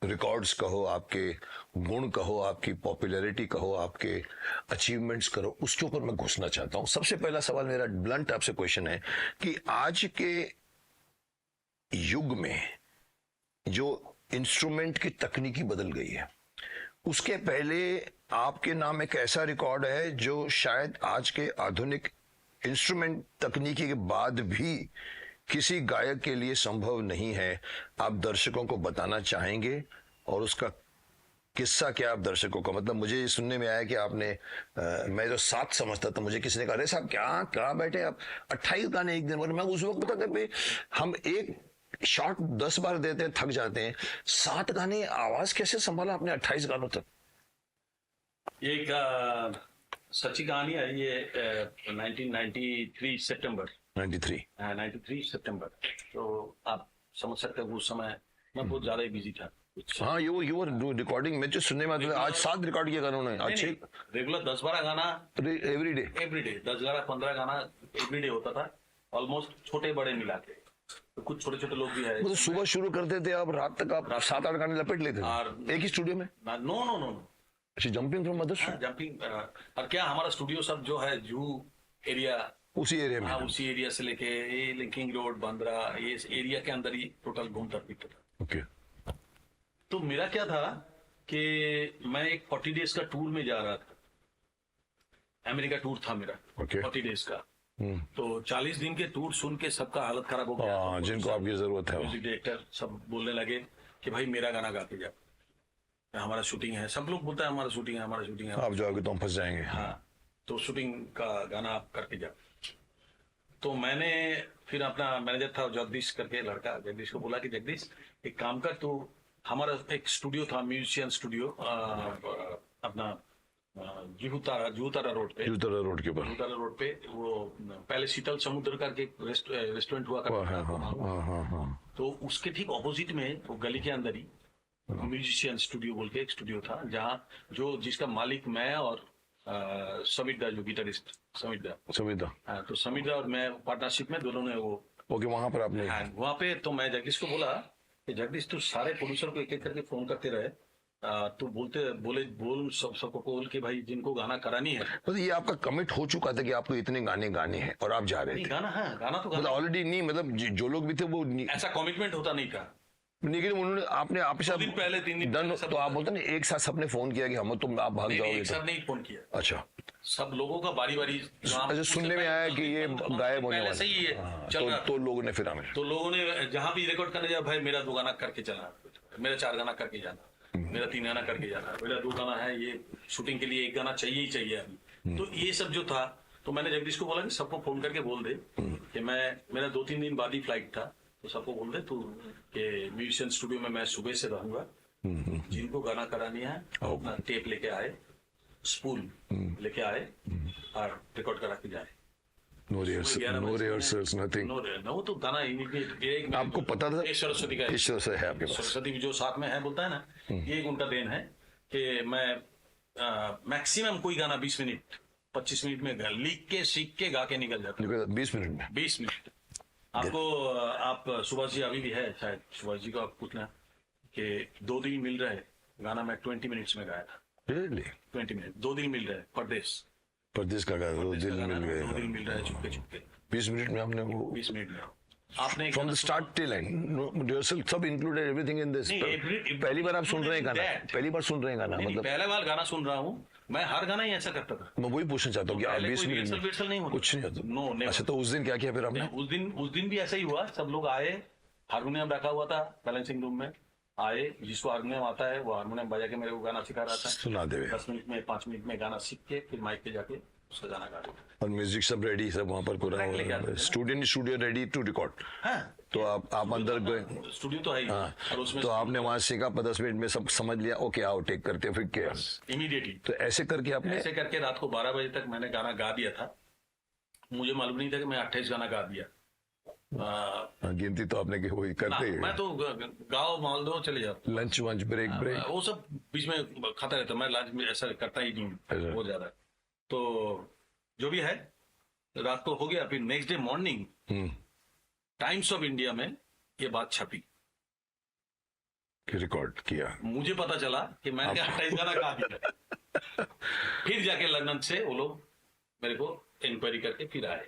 रिकॉर्ड्स कहो, आपके गुण कहो, आपकी पॉपुलैरिटी कहो, आपके अचीवमेंट्स करो, उसके ऊपर मैं घुसना चाहता हूं। सबसे पहला सवाल मेरा ब्लंट आपसे क्वेश्चन है कि आज के युग में जो इंस्ट्रूमेंट की तकनीकी बदल गई है, उसके पहले आपके नाम एक ऐसा रिकॉर्ड है जो शायद आज के आधुनिक इंस्ट्रूमेंट तकनीकी के बाद भी किसी गायक के लिए संभव नहीं है। आप दर्शकों को बताना चाहेंगे, और उसका किस्सा क्या आप दर्शकों को, मतलब मुझे ये सुनने में आया कि आपने मैं जो 7 समझता था, मुझे किसी ने कहा, अरे साहब क्या बैठे आप, 28 गाने एक दिन में। मैं उस वक्त पता था हम एक शॉट 10 बार देते हैं, थक जाते हैं, 7 गाने आवाज कैसे संभाला आपने 28 गानों तक? ये एक सच्ची कहानी है। ये 1993 सितंबर 93 सितंबर। तो आप समझ सकते हो उस समय मैं बहुत ज्यादा ही बिजी था। हाँ, यू वर रिकॉर्डिंग, मैं जो सुनने में आता, आज 7 रिकॉर्ड किया गानों ने, अच्छे रेगुलर 10-12 गाना एवरीडे 10-15 गाना एवरीडे होता था, ऑलमोस्ट छोटे बड़े मिला के। तो कुछ छोटे छोटे लोग भी है, मतलब सुबह शुरू करते थे आप, रात तक आप 7-8 गाने लपेट लेते थे और एक ही स्टूडियो में? नो अच्छा, जंपिंग फ्रॉम मदर जंपिंग। और क्या हमारा स्टूडियो सब जो है जू एरिया, उसी एरिया में? हाँ, उसी एरिया से लेके ये लिंकिंग रोड, बांद्रा, ये एरिया के अंदर ही टोटल घूमता फिरता था। ओके। तो मेरा क्या था कि मैं एक 40 डेज का टूर में जा रहा था, अमेरिका टूर था मेरा। Okay. 40 डेज का। तो 40 दिन के टूर सुन के सबका हालत खराब हो गया। हाँ, जिनको आपकी जरूरत है। म्यूजिक डायरेक्टर सब बोलने लगे कि भाई मेरा गाना गा के जाओ, हमारा शूटिंग है। सब लोग बोलता है हमारा शूटिंग है। आप जाओगे तो हम फंस जाएंगे। हाँ, तो शूटिंग का गाना आप करके जाओ। तो मैंने फिर अपना मैनेजर था जगदीश करके लड़का, जगदीश को बोला कि जगदीश एक काम कर, तो हमारा एक स्टूडियो था, म्यूजिशियन स्टूडियो, अपना जुहू तारा रोड पे, जूतरा रोड के ऊपर। जुहू रोड पे। वो पहले शीतल समुद्र करके एक रेस्टोरेंट हुआ करता था। हाँ। तो उसके ठीक ऑपोजिट में वो गली के अंदर ही म्यूजिशियन स्टूडियो बोल के एक स्टूडियो था, जहाँ जिसका मालिक मैं और समीर दा, जो गिटारिस्ट समीर दा। हाँ, तो समीर दा और मैं पार्टनरशिप में दोनों ने वो। ओके, वहां पर आपने? हाँ, वहाँ पे तो मैं जगदीश को बोला कि जगदीश तू सारे प्रोड्यूसर को एक एक करके फोन करते रहे, तू बोल सबको बोल के भाई जिनको गाना करानी है। मतलब ये आपका कमिट हो चुका था कि आपको इतने गाने गाने हैं और आप जा रहे थे? गाना, हाँ, गाना तो मतलब ऑलरेडी नहीं, मतलब जो लोग भी थे वो ऐसा कमिटमेंट होता नहीं था, लेकिन उन्होंने आपने आप 3 दिन पहले तो आप बोलते ना एक साथ सबने फोन किया कि हम तुम आप भाग जाओगे? एक साथ नहीं फोन किया। अच्छा, सब लोगों का बारी अच्छा, सुनने में आया कि ये गायब होने पहले से ही है चल रहा। तो लोगों ने फिर हमें, तो लोगों ने जहां भी रिकॉर्ड करने जाए, भाई मेरा 2 गाना करके चला, मेरा 4 गाना करके जाना, मेरा 3 गाना करके जाना, मेरा 2 गाना है, ये शूटिंग के लिए 1 गाना चाहिए ही चाहिए अभी। तो ये सब जो था, तो मैंने जगदीश को बोला कि सबको फोन करके बोल दे कि मेरा 2-3 दिन बाद ही फ्लाइट था, तो सबको बोल दे तू कि म्यूजिशियन स्टूडियो में मैं सुबह से रहूंगा, जिनको गाना करानी है अपना टेप लेके आए, स्पूल लेके आए और रिकॉर्ड करा के जाए। No rehearsals, nothing. नो, तो गाना इमीडिएट। आपको पता था? सरस्वती का ईश्वर से है आपके पास? सरस्वती जो साथ में है, बोलता है ना, ये एक उनका देन है कि मैं मैक्सिमम कोई गाना 20 मिनट 25 मिनट में लिख के सीख के गा के निकल जाता हूँ। 20 मिनट में? 20 मिनट। आपको आप सुभाष जी अभी भी है शायद, सुभाष जी को आप पूछना कि 2 दिन मिल रहे गाना मैं 20 मिनट्स में गाया था। Really? 20 मिनट, 2 दिन मिल रहे परदेश का गाना 2 दिन मिल गए। 2 दिन मिल रहा है छुपके 20 मिनट में हमने वो 20 मिनट में आपने from the start till and rehearsal सब इंक्लूडेड, एवरीथिंग इन दिस। पहली बार आप सुन रहे हैं गाना? पहली बार सुन रहे हैं गाना? मतलब पहले बार गाना सुन रहा हूँ मैं, हर गाना ही ऐसा करता था। मैं वही पूछना चाहता हूँ कि आप 20 मिनट में कुछ नहीं होता? नो, अच्छा, तो उस दिन क्या किया फिर आपने? उस दिन भी ऐसा ही हुआ। सब लोग आए, हारमोनियम रखा हुआ था बैलेंसिंग रूम में, आए, जिसको हारमोनियम आता है वो हारमोनियम बजा के मेरे को गाना सिखा रहा था। सुना दे 10 मिनट में 5 मिनट में गाना सीख के फिर माइक पे जाके उसका गाना गा रहे। और म्यूजिक सब रेडी, सब वहाँ पर पूरा स्टूडियो रेडी टू रिकॉर्ड? हाँ, तो आप अंदर गए? स्टूडियो तो है ही। हाँ, और उसमें तो आपने वहाँ सीखा, 10 मिनट में सब समझ लिया, ओके आओ टेक करते हैं, फिर क्या? इमीडिएटली। तो ऐसे करके आपने? ऐसे करके रात को 12 बजे तक मैंने गाना गा दिया था। मुझे मालूम नहीं था कि मैं 28 गाना गा दिया। गिनती तो आपने वही करते ही, मैं तो गाओ माल दो चले जाओ, लंच वंच ब्रेक वो सब बीच में खाता रहता। मैं लंच में ऐसा करता ही नहीं बहुत ज्यादा। तो जो भी है, रात को हो गया। फिर next day morning times of India में ये बात छपी कि रिकॉर्ड किया। मुझे पता चला कि मैंने 28 गाना गा दिया। फिर जाके लंदन से वो लोग मेरे को इंक्वायरी करके फिर आए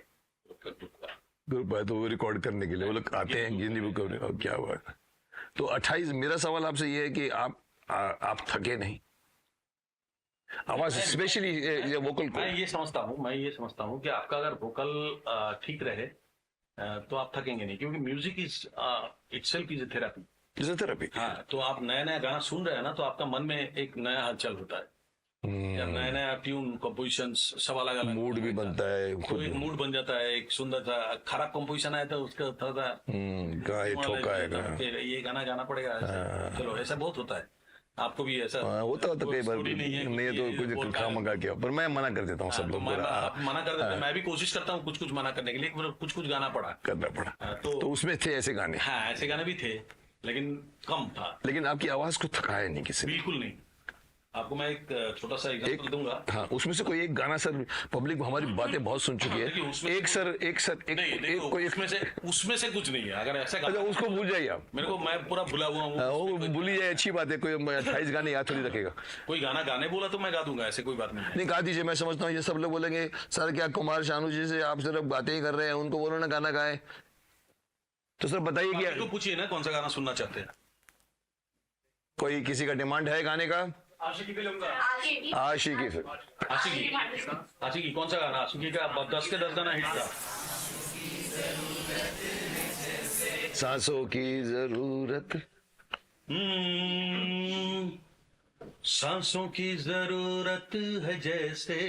ग्रुप है तो वो रिकॉर्ड करने के लिए वो लोग आते हैं गिनी बुक करने। और क्या हुआ? तो 28, मेरा सवाल आपसे ये है कि आप थके नहीं आवाज, स्पेशली ये वोकल को? मैं ये समझता हूँ कि आपका अगर वोकल ठीक रहे तो आप थकेंगे नहीं, क्योंकि music is itself is a therapy. Physiotherapy. हाँ, तो आप नया नया गाना सुन रहे हैं ना, तो आपका मन में एक नया हलचल होता है, या नया नया ट्यून कंपोजिशन सब अलग अलग मूड भी बनता है तो खुद। एक मूड बन जाता है, एक सुंदर सा खराब कंपोजिशन आया तो उसका थोड़ा सा कहाँ ये ठोका है फिर ये गाना गाना पड़ेगा ऐसा। चलो ऐसा बहुत होता है, आपको भी ऐसा होता तो कई बार स्टोरी नहीं है नहीं तो ये कुछ बोलता खा है। मंगा के, पर मैं मना कर देता हूँ सब तो लोग आप मना कर देते हैं, मैं भी कोशिश करता हूँ कुछ कुछ मना करने के लिए, कुछ कुछ गाना पड़ा। करना पड़ा। तो तो उसमें थे ऐसे गाने, हाँ ऐसे गाने भी थे, लेकिन कम था। लेकिन आपकी आवाज को थकाया नहीं किसी ने? बिल्कुल नहीं। आपको मैं एक छोटा सा एग्जांपल दूंगा। हाँ, उसमें से कोई एक गाना सर, पब्लिक हमारी बातें बहुत सुन चुकी देखिए, है, उसमें एक सर नहीं देखो, कोई उसमें से कुछ नहीं है। अगर ऐसा अच्छा, गाना उसको भूल जाइए आप। मेरे को, मैं पूरा भुला हुआ हूँ। वो भूली जाए, अच्छी बात है, कोई 28 गाने याद थोड़ी रखेगा। कोई गाना गाने बोला तो मैं गा दूंगा, ऐसे कोई बात नहीं है। नहीं, गा दीजिए। मैं समझता हूँ ये सब लोग बोलेंगे सर क्या कुमार शानू जी से आप सिर्फ बातें ही कर रहे हैं, उनको बोलो ना गाना गाए। तो सर बताइए मेरे कि को पूछिए ना कौन सा गाना सुनना चाहते हैं। कोई किसी का डिमांड है गाने का? आशिकी फिल्म का आशिकी फिर आशिकी कौन सा गाना? आशिकी का 10 के 10 गाना हिट था। सांसों की जरूरत, सांसों की जरूरत है जैसे,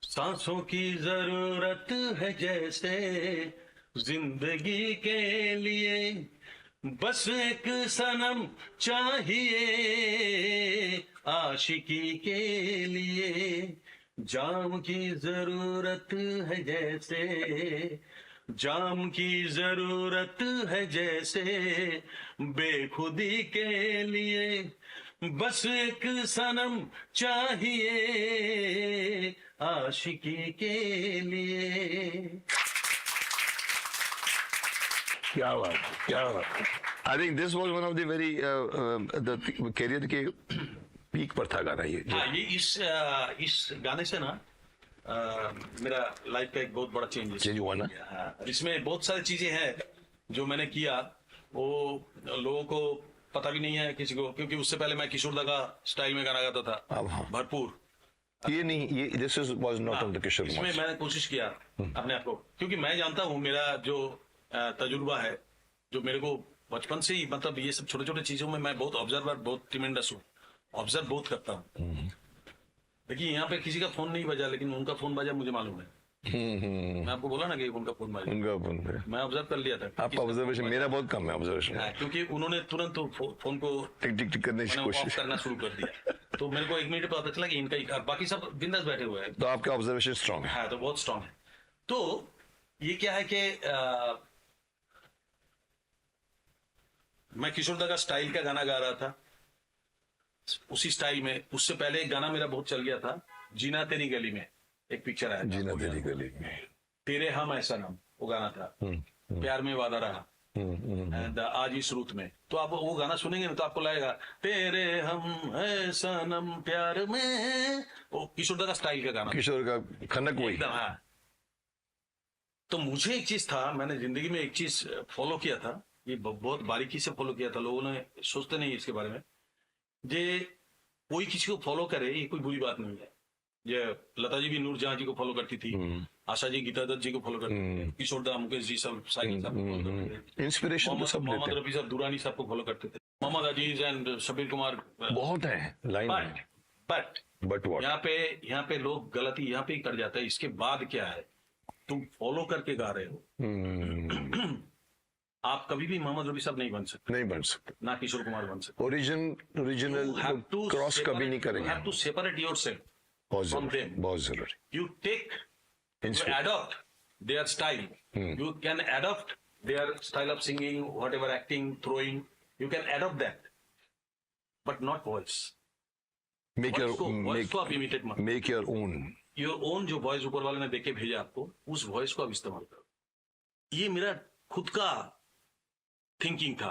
सांसों की जरूरत है जैसे, जिंदगी के लिए बस एक सनम चाहिए, आशिकी के लिए जाम की जरूरत है जैसे, जाम की जरूरत है जैसे, बेखुदी के लिए बस एक सनम चाहिए, आशिकी के लिए। क्या बात, क्या बात। I think this was one of the very the career के पीक पर था गाना ये। हाँ, ये इस गाने से ना मेरा लाइफ का एक बहुत बड़ा चेंज हुआ ना। हाँ, इसमें बहुत सारी चीजें हैं जो मैंने किया, वो लोगों को पता भी नहीं है किसी को, क्योंकि उससे पहले मैं किशोर दा का स्टाइल में गाना गाता था। अब हाँ, भरपूर। ये नहीं, ये this was not on the Kishore इसमें कुमार। मैंने कोशिश किया अपने आप को, क्योंकि मैं जानता हूँ मेरा जो तजुर्बा है, जो मेरे को बचपन से ही, मतलब ये सब छोटे छोटे चीजों में मैं बहुत ऑब्जर्वर, बहुत ट्रिमेंडस हूँ, ऑब्जर्व बहुत करता हूँ। देखिए यहाँ पे किसी का फोन नहीं बजा, लेकिन उनका फोन बजा मुझे मालूम है। मैं आपको बोला ना कि उनका फोन बजा, उनका फोन है। मैं ऑब्जर्व कर लिया था। आपका ऑब्जर्वेशन, मेरा बहुत कम है ऑब्जर्वेशन। हाँ, क्योंकि उन्होंने तुरंत तो फोन को टिक टिक टिक करने की ऑफ कोशिश। करना शुरू कर दिया, तो मेरे को 1 मिनट पता चला कि इनका ही, बाकी सब बिंदास बैठे हुए हैं। तो आपका ऑब्जर्वेशन स्ट्रांग है। हाँ, तो बहुत स्ट्रांग है। तो ये क्या है कि मैं किशोर दा का स्टाइल का गाना गा रहा था, उसी स्टाइल में। उससे पहले एक गाना मेरा बहुत चल गया था, जीना तेरी गली में, एक पिक्चर आया था, जीना तेरी गली में, तेरे हम ऐसा नाम, वो गाना था। प्यार में वादा रहा, एंड आज इस रुत में। तो आप वो गाना सुनेंगे ना तो आपको लगेगा तेरे हम है सनम प्यार में, वो किशोर दा का स्टाइल का गाना, किशोर का खनक वही। एकदम। हाँ, तो मुझे एक चीज था, मैंने जिंदगी में एक चीज फॉलो किया था, ये बहुत बारीकी से फॉलो किया था। लोगों ने सोचते नहीं इसके बारे में, ये कोई किसी को फॉलो करे ये कोई बुरी बात नहीं है। ये लता जी भी नूरजहां जी को फॉलो करती थी, आशा जी गीता दत्त जी को फॉलो करती थी, किशोर दा, मुकेश जी सब, साइकिल साहब को फॉलो करते थे, इंस्पिरेशन तो सब लेते मोहम्मद हैं। रफी साहब दुरानी साहब को फॉलो करते थे, मोहम्मद अजीज एंड शबीर कुमार। बहुत है लाइन में। But but what? यहाँ पे लोग गलती यहाँ पे ही कर जाते हैं। इसके बाद क्या है, तुम फॉलो करके गा रहे हो। आप कभी भी मोहम्मद रफी साहब नहीं बन सकते, नहीं बन सकते, ना किशोर कुमार बन सकते। ओरिजिनल क्रॉस कभी नहीं करेंगे। टू सेपरेट योरसेल्फ बहुत from जरूरी, them. बहुत जरूरी। You take, you Inspire. adopt their style. You can adopt their style of singing, whatever, acting, throwing. You can adopt that, but not voice. Make Voice your को आप imitate मत। make your own। Your own जो voice ऊपर वाले ने देके भेजा आपको, उस voice को आप इस्तेमाल करो। ये मेरा खुद का थिंकिंग था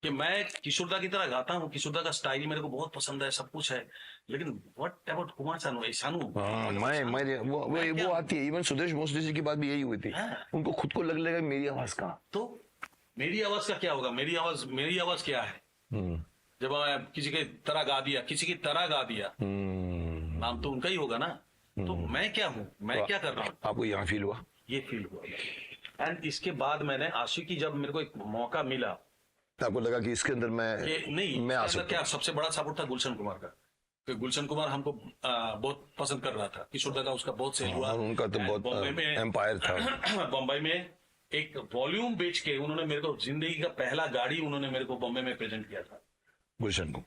कि मैं किशोरदा की तरह गाता हूँ, किशोरदा का स्टाइल मेरे को बहुत पसंद है, सब कुछ है, लेकिन व्हाट अबाउट कुमार सानू, शानू? हाँ, मैं वो आती है। इवन सुदेश भोसले जी की बात भी यही हुई थी। हाँ। उनको खुद को लगेगा मेरी आवाज कहाँ। तो मेरी आवाज का क्या होगा? मेरी आवाज क्या है? जब मैं किसी की तरह गा दिया, नाम तो उनका ही होगा ना। तो मैं क्या हूँ, मैं क्या कर रहा हूँ? आपको यहाँ फील हुआ? ये फील हुआ। एंड इसके बाद मैंने आशिकी, जब मेरे को एक मौका मिला, तो आपको लगा कि इसके अंदर मैं आ सकता हूँ। क्या सबसे बड़ा सपोर्ट था गुलशन कुमार का, कि गुलशन कुमार हमको बहुत पसंद कर रहा था। किशोरदा का उसका बहुत सेल हुआ, और उनका तो बहुत बॉम्बे में एम्पायर था। बॉम्बे में एक वॉल्यूम बेच के उन्होंने मेरे को जिंदगी का पहला गाड़ी उन्होंने मेरे को बॉम्बे में प्रेजेंट किया था। गुलशन को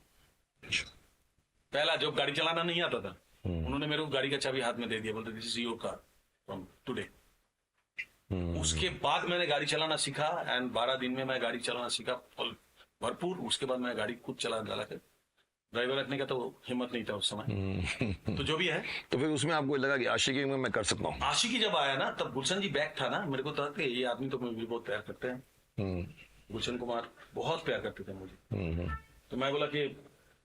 पहला जब गाड़ी चलाना नहीं आता था, उन्होंने मेरे को गाड़ी का चाबी हाथ में दे दिया, बोलते this is your car from today. उसके बाद मैंने गाड़ी चलाना सीखा, एंड 12 दिन में मैं गाड़ी चलाना सीखा भरपूर। उसके बाद मैं गाड़ी खुद चला डाला कर, ड्राइवर रखने का तो हिम्मत नहीं था उस समय। तो जो भी है, तो फिर उसमें आपको लगा कि आशिकी में मैं कर सकता हूँ। आशिकी जब आया ना, तब गुलशन जी बैक था ना, मेरे को था कि ये आदमी तो मुझे बहुत प्यार करते हैं। गुलशन कुमार बहुत प्यार करते थे मुझे। तो मैं बोला कि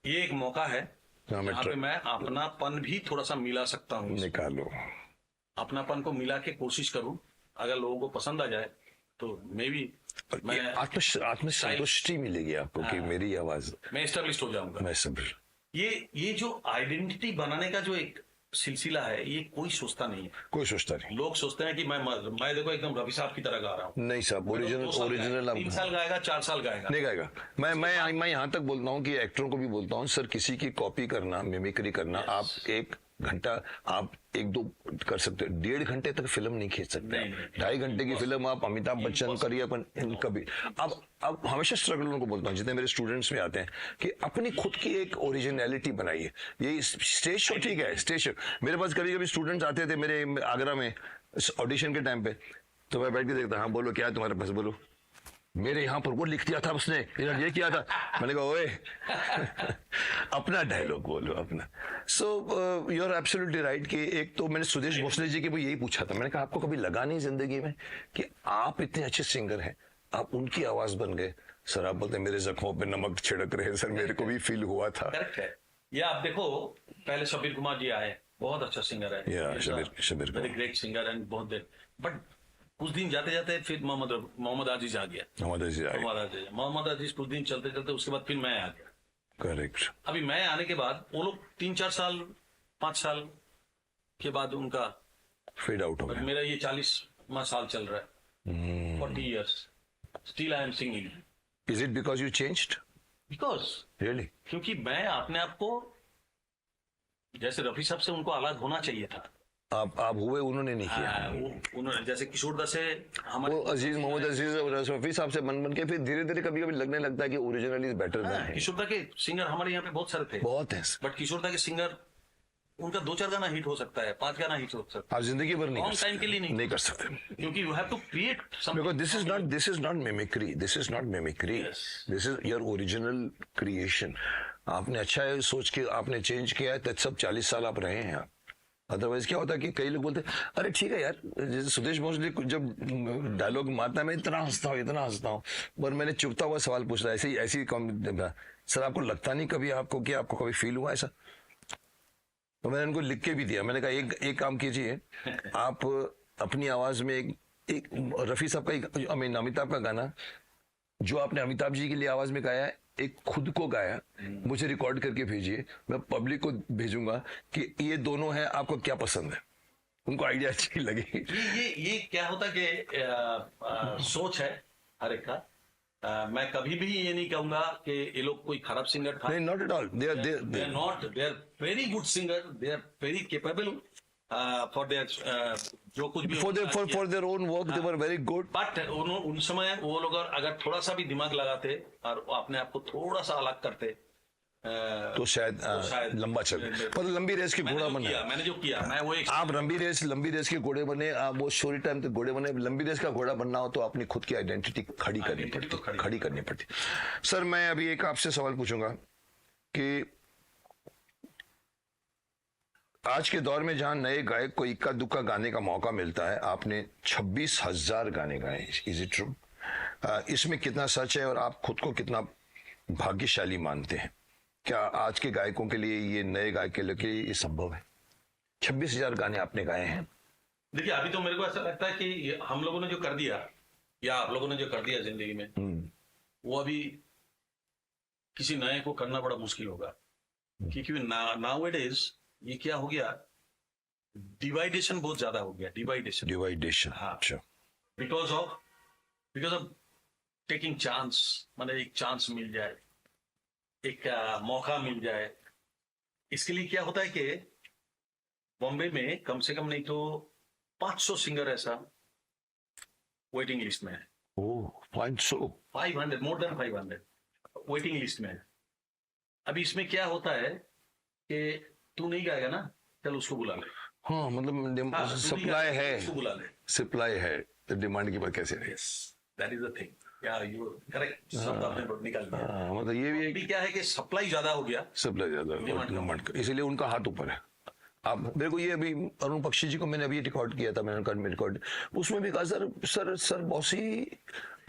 ये एक मौका है जहाँ पे मैं अपनापन भी थोड़ा सा मिला सकता हूँ, निकालो, अपनापन को मिला के कोशिश करूं। अगर लोगों को पसंद आ जाए तो मे भी मैं आत्म संतुष्टि मिलेगी आपको कि मेरी आवाज, मैं एस्टेब्लिश हो जाऊंगा। मैं सब ये जो आइडेंटिटी बनाने का जो एक सिलसिला है, ये कोई सोचता नहीं है। कोई सोचता नहीं। लोग सोचते हैं कि मैं देखो एकदम रफी साहब की तरह गा रहा हूँ। नहीं साहब, ओरिजिनल 3 साल गाएगा, 4 साल गाएगा, नहीं गाएगा। मैं यहाँ तक बोलता हूँ कि एक्टरों को भी बोलता हूँ, सर किसी की कॉपी करना, मिमिक्री करना, आप 1 घंटा, आप 1-2 कर सकते हो, 1.5 घंटे तक फिल्म नहीं खींच सकते। 2.5 घंटे की फिल्म आप अमिताभ बच्चन करिए अपन कभी। अब हमेशा स्ट्रगल को बोलता हूँ, जितने मेरे स्टूडेंट्स भी आते हैं, कि अपनी खुद की एक ओरिजिनलिटी बनाइए। ये स्टेज शो ठीक है, स्टेज शो। मेरे पास कभी कभी स्टूडेंट्स आते थे मेरे आगरा में ऑडिशन के टाइम पे, तो मैं बैठ के देखता, हाँ बोलो क्या है तुम्हारे पास, बोलो मेरे यहाँ पर वो लिख दिया था उसने, इन्होंने ये किया था। मैंने कहा ओए अपना डायलॉग बोलो अपना। So you are absolutely right कि एक तो मैंने सुदेश भोसले जी के भी यही पूछा था, मैंने कहा आपको कभी लगा नहीं जिंदगी में कि आप इतने अच्छे सिंगर हैं, आप उनकी आवाज बन गए? सर आप बोलते मेरे जख्मों पे नमक छिड़क रहे हैं। सर मेरे को भी फील हुआ था। करेक्ट है। ये आप देखो, पहले शबीर कुमार जी आए, बहुत अच्छा सिंगर है, Shabbir very great singer and बहुत देर, बट कुछ दिन जाते जाते फिर मोहम्मद आजीज आ गया। मोहम्मद आजीज कुछ दिन चलते चलते उसके बाद फिर मैं आ गया। करेक्ट। अभी मैं आने के बाद वो लोग 3-4 साल 5 साल के बाद उनका फेड आउट हो गया। मेरा ये 40वां साल चल रहा है, 40 years still I am singing. Is it because you changed? Because really, क्योंकि मैं अपने आप को, जैसे रफी साहब से उनको अलग होना चाहिए था, आप हुए, उन्होंने नहीं किया। उन्होंने जैसे किशोरदा से हमारे वो मोहम्मद अजीज और रफी साहब से बन के फिर धीरे धीरे कभी कभी लगने लगता है कि ओरिजिनल इज बेटर देन। किशोरदा के सिंगर हमारे यहाँ पे बहुत सारे थे, बहुत हैं, बट किशोरदा के सिंगर, उनका 2-4 गाना हिट हो सकता है, 5 गाना हिट हो सकता है, आप जिंदगी भर नहीं लॉन्ग टाइम के लिए नहीं कर सकते, क्योंकि you have to create something. Because this is not mimicry, this is your original creation. आपने अच्छा है सोच के आपने चेंज किया है, तो सब 40 साल आप रहे हैं आप। अदरवाइज क्या होता है कि कई लोग बोलते हैं अरे ठीक है यार, जैसे सुदेश भोसले जब डायलॉग मारता है मैं इतना हंसता हूँ, पर मैंने चुपता हुआ सवाल पूछा, ऐसी सर आपको लगता नहीं कभी आपको कि आपको कभी फील हुआ ऐसा? तो मैंने उनको लिख के भी दिया, मैंने कहा एक काम कीजिए, आप अपनी आवाज में एक रफी साहब का अमिताभ का गाना जो आपने अमिताभ जी के लिए आवाज में गाया है, एक खुद को गाया, मुझे रिकॉर्ड करके भेजिए, मैं पब्लिक को भेजूंगा कि ये दोनों हैं, आपको क्या पसंद है? उनको आइडिया अच्छी लगी। ये क्या होता कि सोच है हर एक का। मैं कभी भी ये नहीं कहूंगा कि ये लोग कोई खराब सिंगर था। नहीं, not at all, they are very good singer, they are very capable for their जो कुछ भी for their own work they were very good. But उन समय वो लोग अगर थोड़ा सा भी दिमाग लगाते और अपने आप को थोड़ा सा अलग करते तो शायद लंबा चले, पर लंबी रेस के घोड़ा बने। मैंने जो किया मैं वो आप लंबी रेस के घोड़े बने, आप वो स्टोरी टाइम तक घोड़े बने। लंबी रेस का घोड़ा बनना हो तो अपनी खुद की आइडेंटिटी खड़ी करनी पड़ती। सर मैं अभी एक आपसे सवाल पूछूंगा कि आज के दौर में जहां नए गायक को इक्का दुक्का गाने का मौका मिलता है, आपने 26,000 गाने गाए, इज इट ट्रू? इसमें कितना सच है और आप खुद को कितना भाग्यशाली मानते हैं? क्या आज के गायकों के लिए, ये नए गायक के लिए ये संभव है? 26,000 गाने आपने गाए हैं। देखिए, अभी तो मेरे को ऐसा लगता है कि हम लोगों ने जो कर दिया या आप लोगों ने जो कर दिया जिंदगी में, वो अभी किसी नए को करना बड़ा मुश्किल होगा। क्योंकि नाउअडेज ये क्या हो गया, डिवाइडेशन बहुत ज्यादा हो गया। डिवाइडेशन, हाँ, अच्छा। बिकॉज ऑफ टेकिंग चांस, मतलब एक चांस मिल जाए, एक मौका मिल जाए। इसके लिए क्या होता है कि बॉम्बे में कम से कम नहीं तो 500 सिंगर ऐसा वेटिंग लिस्ट में है। ओह, 500, मोर देन 500 वेटिंग लिस्ट में है। अभी इसमें क्या होता है कि तू नहीं गाएगा ना, चल उसको बुला ले। हाँ, मतलब सप्लाई है, उसको बुला ले। सप्लाई है तो डिमांड की बात कैसे रहे? That is the thing. या यू करेक्ट, शब्द आपने निकाल दिया। मतलब ये भी अभी क्या है कि सप्लाई ज्यादा हो गया, सप्लाई ज्यादा, डिमांड का, इसलिए उनका हाथ ऊपर है। आप मेरे को ये अभी अरुण पक्षी जी को मैंने अभी रिकॉर्ड किया था, मैंने रिकॉर्ड, उसमें भी कहा सर बॉसी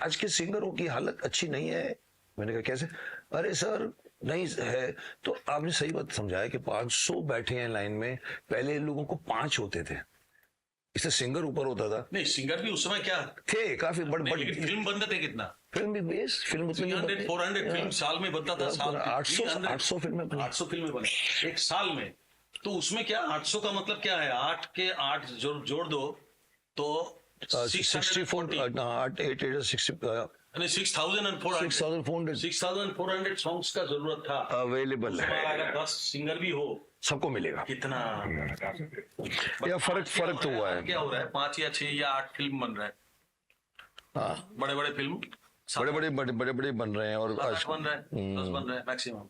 आज के सिंगरों की हालत अच्छी नहीं है। मैंने कहा कैसे? अरे सर नहीं है। तो आपने सही बात समझाया कि 500 बैठे हैं लाइन में, पहले लोगों को 5 होते थे, इससे सिंगर ऊपर होता था। नहीं, सिंगर भी उस समय क्या थे काफी बड़े, फिल्म बनते थे कितना, फिल्म भी बेस, फिल्म 300-400 फिल्म साल में बनता था। साल 800 फिल्में 800 फिल्में बने एक साल में। तो उसमें क्या 800 का मतलब क्या है, 8 के 8 जोड़ दो तो 6,400 सॉन्ग्स का जरूरत था। अवेलेबल है, अगर 10 सिंगर भी हो सबको मिलेगा। कितना या फर्क तो हुआ है। क्या हो रहा है, 5 या 6 या 8 फिल्म बन रहा है। हाँ, बड़े बड़े फिल्म बड़े बन रहे हैं, और आज बन रहा है, 10 बन रहा है मैक्सिमम।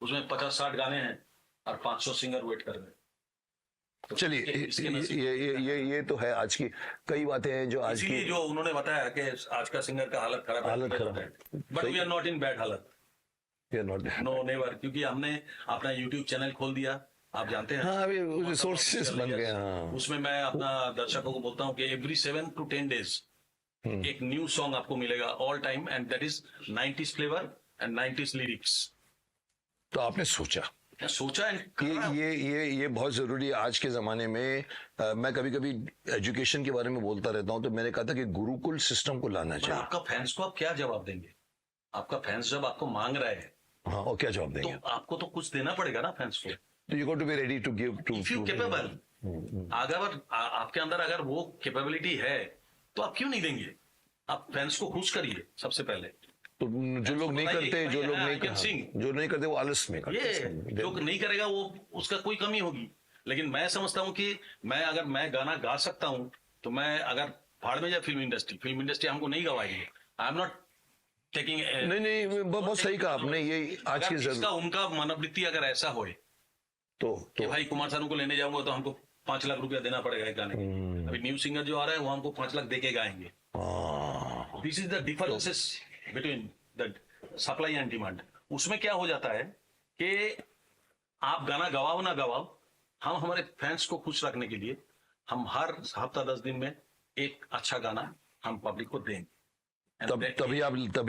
उसमें 50-60 गाने हैं और 500 सिंगर वेट कर रहे हैं। तो चलिए, ये तो है आज की कई बातें हैं जो आज की, जो उन्होंने बताया कि आज का सिंगर का हालत खराब है, but we are not in bad हालत, नो नेवर। क्योंकि हमने अपना यूट्यूब चैनल खोल दिया, आप जानते हैं। हाँ, अभी रिसोर्सेस बन गए। हाँ, उसमें मैं अपना दर्शकों को बोलता हूँ कि एवरी 7 to 10 days एक न्यू सॉन्ग आपको मिलेगा all time, and that is 90s flavour and 90s lyrics. तो आपने सोचा एंड ये बहुत जरूरी है आज के जमाने में। मैं कभी कभी एजुकेशन के बारे में बोलता रहता हूँ, तो मैंने कहा था कि गुरुकुल सिस्टम को लाना चाहिए। आपका फैंस को आप क्या जवाब देंगे? आपका फैंस जब आपको मांग रहा है, हाँ, और क्या जवाब देंगे? तो आपको तो कुछ देना पड़ेगा ना फैंस को। तो you got to be ready to give to, if you capable, अगर आपके अंदर अगर वो कैपेबिलिटी है तो आप क्यों नहीं देंगे? आप फैंस को खुश करिए सबसे पहले। तो जो लोग नहीं करते, जो नहीं करते वो आलस में करते। ये जो नहीं करेगा वो उसका कोई कमी होगी। लेकिन मैं समझता हूँ कि अगर मैं गाना गा सकता हूँ तो मैं अगर फाड़ में जाए फिल्म इंडस्ट्री हमको नहीं गवाएगी। आई एम नॉट टेकिंग, नहीं, बहुत सही कहा आपने। ये आज की जरूरत, उनका मनोवृत्ति अगर ऐसा हो तो भाई कुमार सानू को लेने जाऊंगा तो हमको 5 लाख रुपया देना पड़ेगा एक गाने के। अभी न्यू सिंगर जो आ रहा है वो हमको 5 लाख देके गाएंगे। This is the differences between the supply and demand. उसमें क्या हो जाता है कि आप गाना गवाओ ना गवाओ, हम हमारे फैंस को खुश रखने के लिए हम हर हफ्ता 10 दिन में एक अच्छा गाना हम पब्लिक को दें। तभी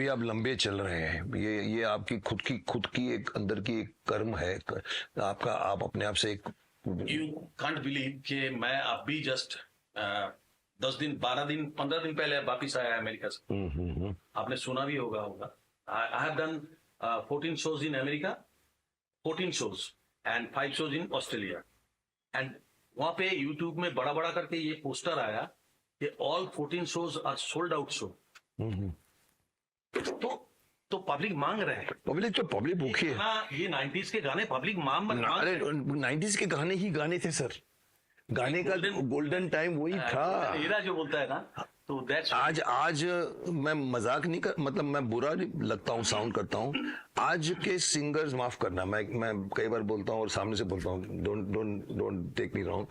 आप लंबे चल रहे हैं। ये आपकी खुद की एक अंदर की एक कर्म है आपका। आप अपने आप से एक, यू कांट बिलीव कि मैं अब भी जस्ट 10 दिन 12 दिन 15 दिन पहले वापिस आया अमेरिका से। आपने सुना भी होगा। आई have done 14 shows in America, 14 shows and 5 shows in Australia, and वहां पे YouTube में बड़ा करके ये पोस्टर आया कि all 14 shows are sold out show। तो पब्लिक मांग रहे हैं। पब्लिक भूखी है। हाँ, ये 90s के गाने पब्लिक अरे 90s के गाने ही गाने थे सर। गाने का गोल्डन टाइम वही था। एरा जो बोलता है ना, तो आज मैं मजाक नहीं कर, मतलब मैं बुरा नहीं लगता हूँ, साउंड करता हूँ। आज के सिंगर्स, माफ करना, मैं कई बार बोलता हूँ और सामने से बोलता हूँ, डोंट टेक मी रॉन्ग।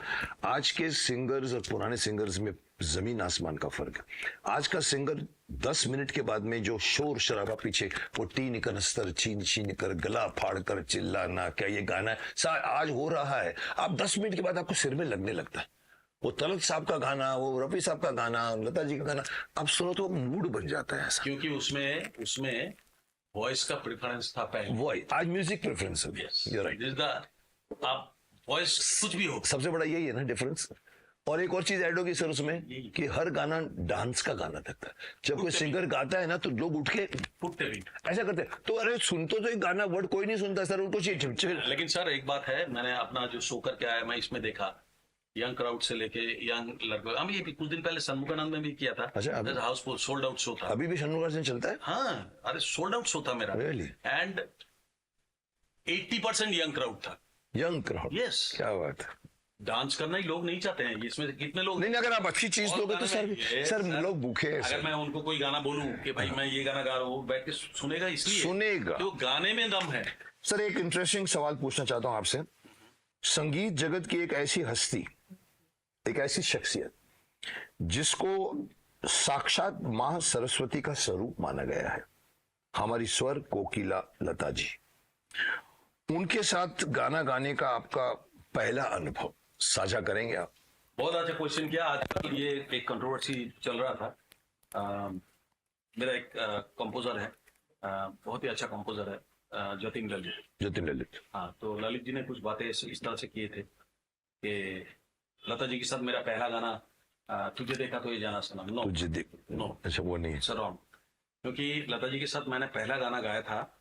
आज के सिंगर्स और पुराने सिंगर्स में जमीन आसमान का फर्क है। आज का सिंगर 10 मिनट के बाद में जो शोर शराबा पीछे, वो टीन कनस्तर छीन कर गला फाड़ कर चिल्लाना, क्या ये गाना है आज हो रहा है। आप 10 मिनट के बाद आपको सिर में लगने लगता है। वो तलत साहब का गाना, वो रफी साहब का गाना, लता जी का गाना आप सुनो तो मूड बन जाता है ऐसा। क्योंकि उसमें वॉइस का प्रेफरेंस था पहले। वही आज म्यूजिक प्रेफरेंस हो गया। You're right. This is the- आप वॉइस कुछ भी हो, सबसे बड़ा यही है ना डिफरेंस। और एक और चीज ऐड होगी सर उसमें कि हर गाना डांस का गाना लगता है। जब कोई सिंगर गाता है ना तो लोग उठ के फुटते भी। ऐसा करते हैं, तो अरे सुन तो एक गाना वर्ड कोई नहीं सुनता सर, उनको चाहिए। लेकिन सर एक बात है, मैंने अपना जो शो करके आया मैं इसमें देखा यंग क्राउड से लेके यंग लड़के, हम ये भी कुछ दिन पहले सन्मुखानंद में भी किया था। अच्छा, अभी- हाउसफुल सोल्ड आउट शो था। अभी भी शनमुगा सिंह चलता है? हाँ, अरे सोल्ड आउट शो था मेरा। Really? एंड 80% यंग क्राउड था। Young crowd. Yes. क्या बात है। डांस करना ही लोग नहीं चाहते हैं, इसमें से कितने लोग नहीं, अगर आप अच्छी चीज और दोगे तो गाने में ये सर लोग भूखे हैं अगर सर। मैं उनको कोई गाना बोलूं कि भाई मैं ये गाना गा रहा हूँ, वो बैठ के सुनेगा इसलिए सुनेगा। तो गाने में दम है। सर एक इंटरेस्टिंग सवाल पूछना चाहता हूं आपसे। संगीत जगत की एक ऐसी हस्ती, एक ऐसी शख्सियत जिसको साक्षात मां सरस्वती का स्वरूप माना गया है, हमारी स्वर कोकिला लता जी, उनके साथ गाना गाने का आपका पहला अनुभव साझा करेंगे आप? बहुत अच्छा क्वेश्चन किया। आजकल ये एक कंट्रोवर्सी चल रहा था। मेरा एक कंपोजर है, बहुत ही अच्छा कंपोजर है, जतिन ललित। जतिन ललित। हाँ, तो ललित जी ने कुछ बातें इस तरह से किए थे कि लता जी के साथ मेरा पहला गाना तुझे देखा तो ये जाना सनम, नो तुझे देख, नो, अच्छा वो नहीं है। It's wrong. क्योंकि लता जी के साथ मैंने पहला गाना गाया था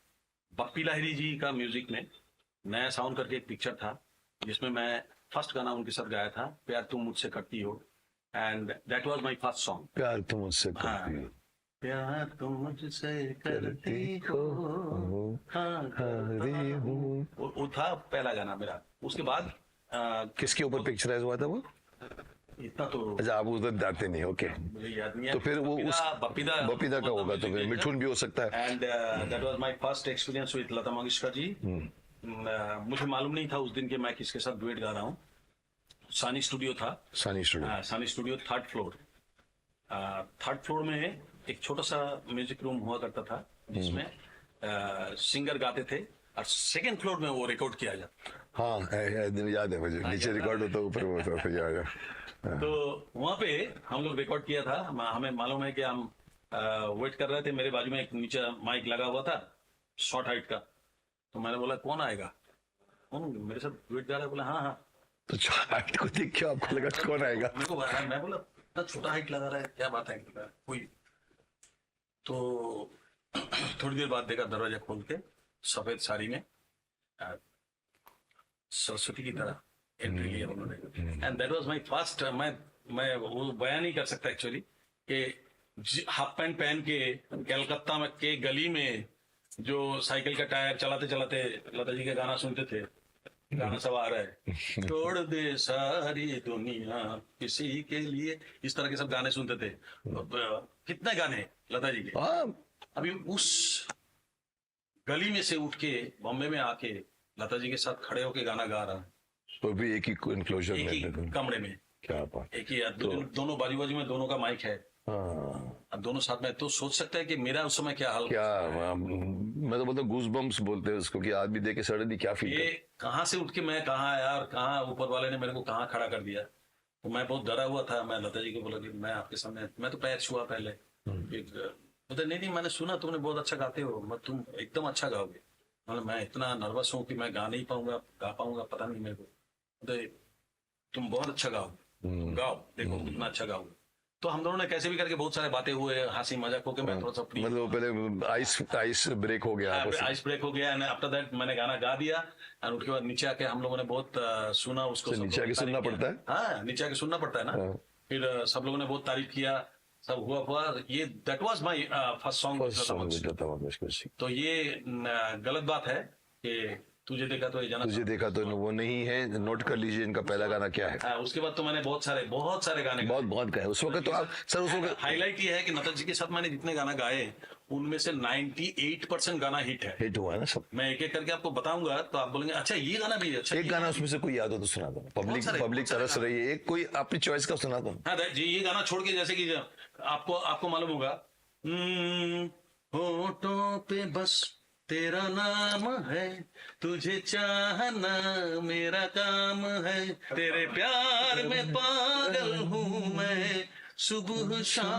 बप्पी लाहिरी जी का म्यूजिक में, नया साउंड करके एक पिक्चर था जिसमें मैं फर्स्ट गाना उनके साथ गाया था, प्यार तुम मुझसे करती हो, and that was my first song. प्यार तुम मुझसे करती हो, प्यार तुम मुझसे करती हो, हाँ हरी हूँ। वो था पहला गाना मेरा। उसके बाद किसके ऊपर पिक्चराइज हुआ था वो? इतना तो अच्छा, आप उधर जाते नहीं, ओके। मुझे याद नहीं है। तो फिर वो उस बपीदा का होगा, तो फिर मिठुन भी हो सकता है। And that was my first experience with Lata Mangeshkar ji. मुझे मालूम नहीं था उस दिन के मैं किसके साथ डुएट गा रहा हूँ। सानी स्टूडियो था, सानी स्टूडियो। सानी studio third floor. Third floor में एक छोटा सा म्यूजिक रूम हुआ करता था जिसमें सिंगर गाते थे, और सेकंड फ्लोर में वो रिकॉर्ड किया जाता। हाँ याद है मुझे, नीचे रिकॉर्ड होता ऊपर होता था, याद है। तो वहां पे हम लोग रिकॉर्ड किया था। हमें मालूम है कि हम वेट कर रहे थे, मेरे बाजू में एक नीचे माइक लगा हुआ था शॉर्ट हाइट का। तो मैंने बोला कौन आएगा, कौन मेरे साथ वेट कर रहा है? बोला हाँ हाँ। तो हाइट को देख के आपको लगा कौन आएगा? मेरे को मैं बोला इतना छोटा हाइट लगा रहा है, क्या बात है कोई? तो थोड़ी देर बाद देखा दरवाजा खोल के सफेद साड़ी में सरस्वती की तरह एंट्री लिया उन्होंने। And that was my first. मैं वो बयान नहीं कर सकता एक्चुअली कि हाफ पैंट पहन के कलकत्ता में के गली में जो साइकिल का टायर चलाते चलाते लता जी का गाना सुनते थे। गाना सब आ रहा है, छोड़ दे सारी दुनिया किसी के लिए, इस तरह के सब गाने सुनते थे। कितने गाने लता जी के। अभी उस गली में से उठ के बॉम्बे में आके लता जी के साथ खड़े होके गाना गा रहा है, तो भी एक ही इनक्लोजर एक ही में, कमरे में, क्या बात। एक ही दोनों बाजू बाजू में दोनों का माइक है। अब दोनों साथ में, तो सोच सकते हैं कि मेरा उस समय क्या हाल। क्या मैं तो बोलता हूँ गूज बम्स बोलते हैं उसको, कि आदमी देख के सडनली क्या फील ये कहाँ से उठ के मैं कहाँ आया और कहाँ ऊपर वाले ने मेरे को कहाँ खड़ा कर दिया। तो मैं बहुत डरा हुआ था। मैं लता जी को बोला कि मैं आपके सामने, मैं तो पैर छुआ पहले। बोलते नहीं मैंने सुना तुमने बहुत अच्छा गाते हो, मैं तुम एकदम अच्छा गाओगे। मतलब मैं इतना नर्वस हूँ कि मैं गा नहीं पाऊंगा, गा पाऊंगा पता नहीं मेरे को। तुम बहुत अच्छा गाओगे, गाओ देखो कितना अच्छा गाओगे। तो हम दोनों ने कैसे भी करके बहुत सारे बातें हुए, हंसी मजाक होके मैं थोड़ा सा मतलब पहले आइस ब्रेक हो गया, आइस ब्रेक हो गया। आफ्टर दैट मैंने गाना गा दिया और उसके बाद नीचे आके हम लोगों ने बहुत सुना उसको। नीचे आके सुनना पड़ता है। हाँ, नीचे आके सुनना पड़ता है ना। फिर सब लोगों ने बहुत तारीफ किया, सब हुआ ये that was my first song. तो ये गलत बात है कि तुझे देखा तो ये जाना, तुझे देखा तो वो नहीं है। नोट कर लीजिए इनका पहला गाना क्या है। उसके बाद तो मैंने बहुत सारे गाने बहुत गाए उस वक्त। तो आप सर उस वक्त हाईलाइट ये है कि लता जी के साथ मैंने जितने गाना गाए उनमें से 98% गाना हिट है। हिट हुआ है ना सब। मैं एक एक करके आपको बताऊंगा तो आप बोलेंगे अच्छा ये गाना भी अच्छा। एक गाना उसमें से कोई याद हो तो सुना दो, पब्लिक तरस रही है, एक कोई अपनी चॉइस का सुना दो। हाँ जी, ये गाना छोड़ के जैसे कि आपको मालूम होगा, होठों पे बस तेरा नाम है, तुझे चाहना मेरा काम है, तेरे प्यार में पागल हूँ मैं सुबह शाम,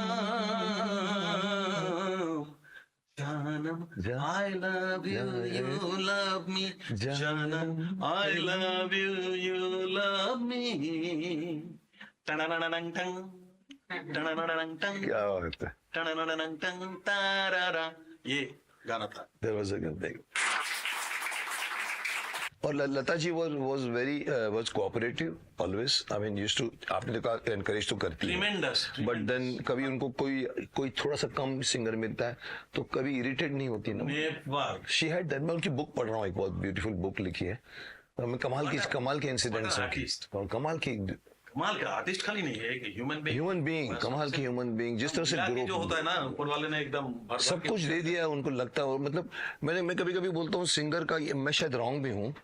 जानम I love you you love me, जानम I love you you love me. टननननन टंग, टननननन टंग, क्या बात है, टननननन टंग, तारारा, ये गाना था। That was a good thing. और Lata ji was very was cooperative always. I mean used to, आपने देखा encourage तो करती है, Tremendous, but then कभी उनको कोई थोड़ा सा कम सिंगर मिलता है तो कभी इरिटेट नहीं होती ना। नेवर। She had that, मैं उनकी बुक पढ़ रहा हूँ, एक बहुत ब्यूटीफुल बुक लिखी है, और मैं कमाल के इंसिडेंट्स हैं और कमाल का आर्टिस्ट खाली नहीं है, एक ह्यूमन बीइंग, कमाल की ह्यूमन बीइंग, जिस तरह से जो ग्रो होता है ना, ऊपर वाले ने एकदम भर सब कुछ दे दिया है उनको, लगता है। और मतलब मैं कभी कभी बोलता हूँ सिंगर का, मैं शायद रॉन्ग भी हूँ,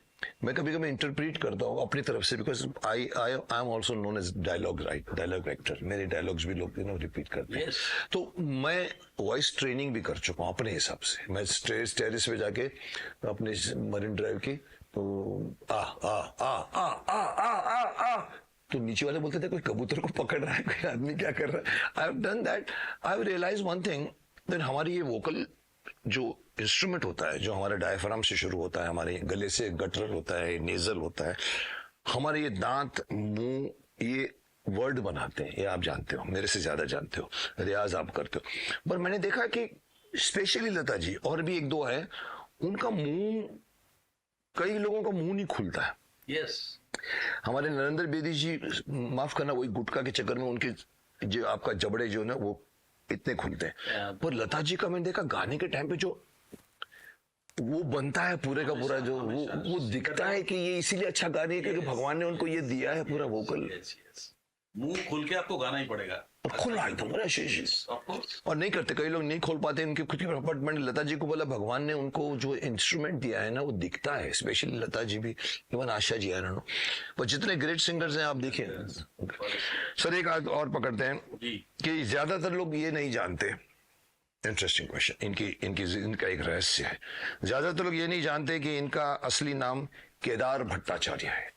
मैं कभी कभी इंटरप्रेट करता हूँ अपनी तरफ से, because I am also known as dialogue writer, मेरे डायलॉग्स भी लोग रिपीट करते हैं। तो मैं वॉइस ट्रेनिंग भी कर चुका हूँ अपने हिसाब से। मैं टेरिस पे जाके अपने मरीन ड्राइव की, तो आ आ आ आ आ आ आ आ तो नीचे वाले बोलते थे कोई कबूतर को पकड़ रहा है, कोई आदमी क्या कर रहा है। I have done that, I have realise one thing, then हमारी ये वोकल जो इंस्ट्रूमेंट होता है, जो हमारे डायफ्राम से शुरू होता है, हमारे गले से गटरल होता है, नेजल होता है, हमारे ये दांत, मुंह, ये वर्ड बनाते हैं, ये आप जानते हो, मेरे से ज्यादा जानते हो, रियाज आप करते हो। पर मैंने देखा कि स्पेशली लता जी और भी एक दो है, उनका मुंह, कई लोगों का मुंह नहीं खुलता है। यस, हमारे नरेंद्र बेदी जी, माफ करना, वही गुटखा के चक्कर में उनके जो आपका जबड़े जो ना वो इतने खुलते हैं, पर लता जी का मैंने देखा गाने के टाइम पे जो वो बनता है पूरे का पूरा, जो वो दिखता है कि ये इसीलिए अच्छा गा रही है क्योंकि भगवान ने उनको ये दिया है पूरा वोकल। मुंह खोल के आपको गाना ही पड़ेगा, और खुला एकदम और नहीं करते, कई लोग नहीं खोल पाते उनके खुद के। बट मैंने लता जी को बोला भगवान ने उनको जो इंस्ट्रूमेंट दिया है ना वो दिखता है, स्पेशली लता जी भी, even Asha ji, I don't know, पर जितने ग्रेट सिंगर्स हैं आप देखिए। सर एक और पकड़ते हैं कि ज्यादातर लोग ये नहीं जानते, इंटरेस्टिंग क्वेश्चन, इनका एक रहस्य है, ज्यादातर लोग ये नहीं जानते कि इनका असली नाम केदार भट्टाचार्य है।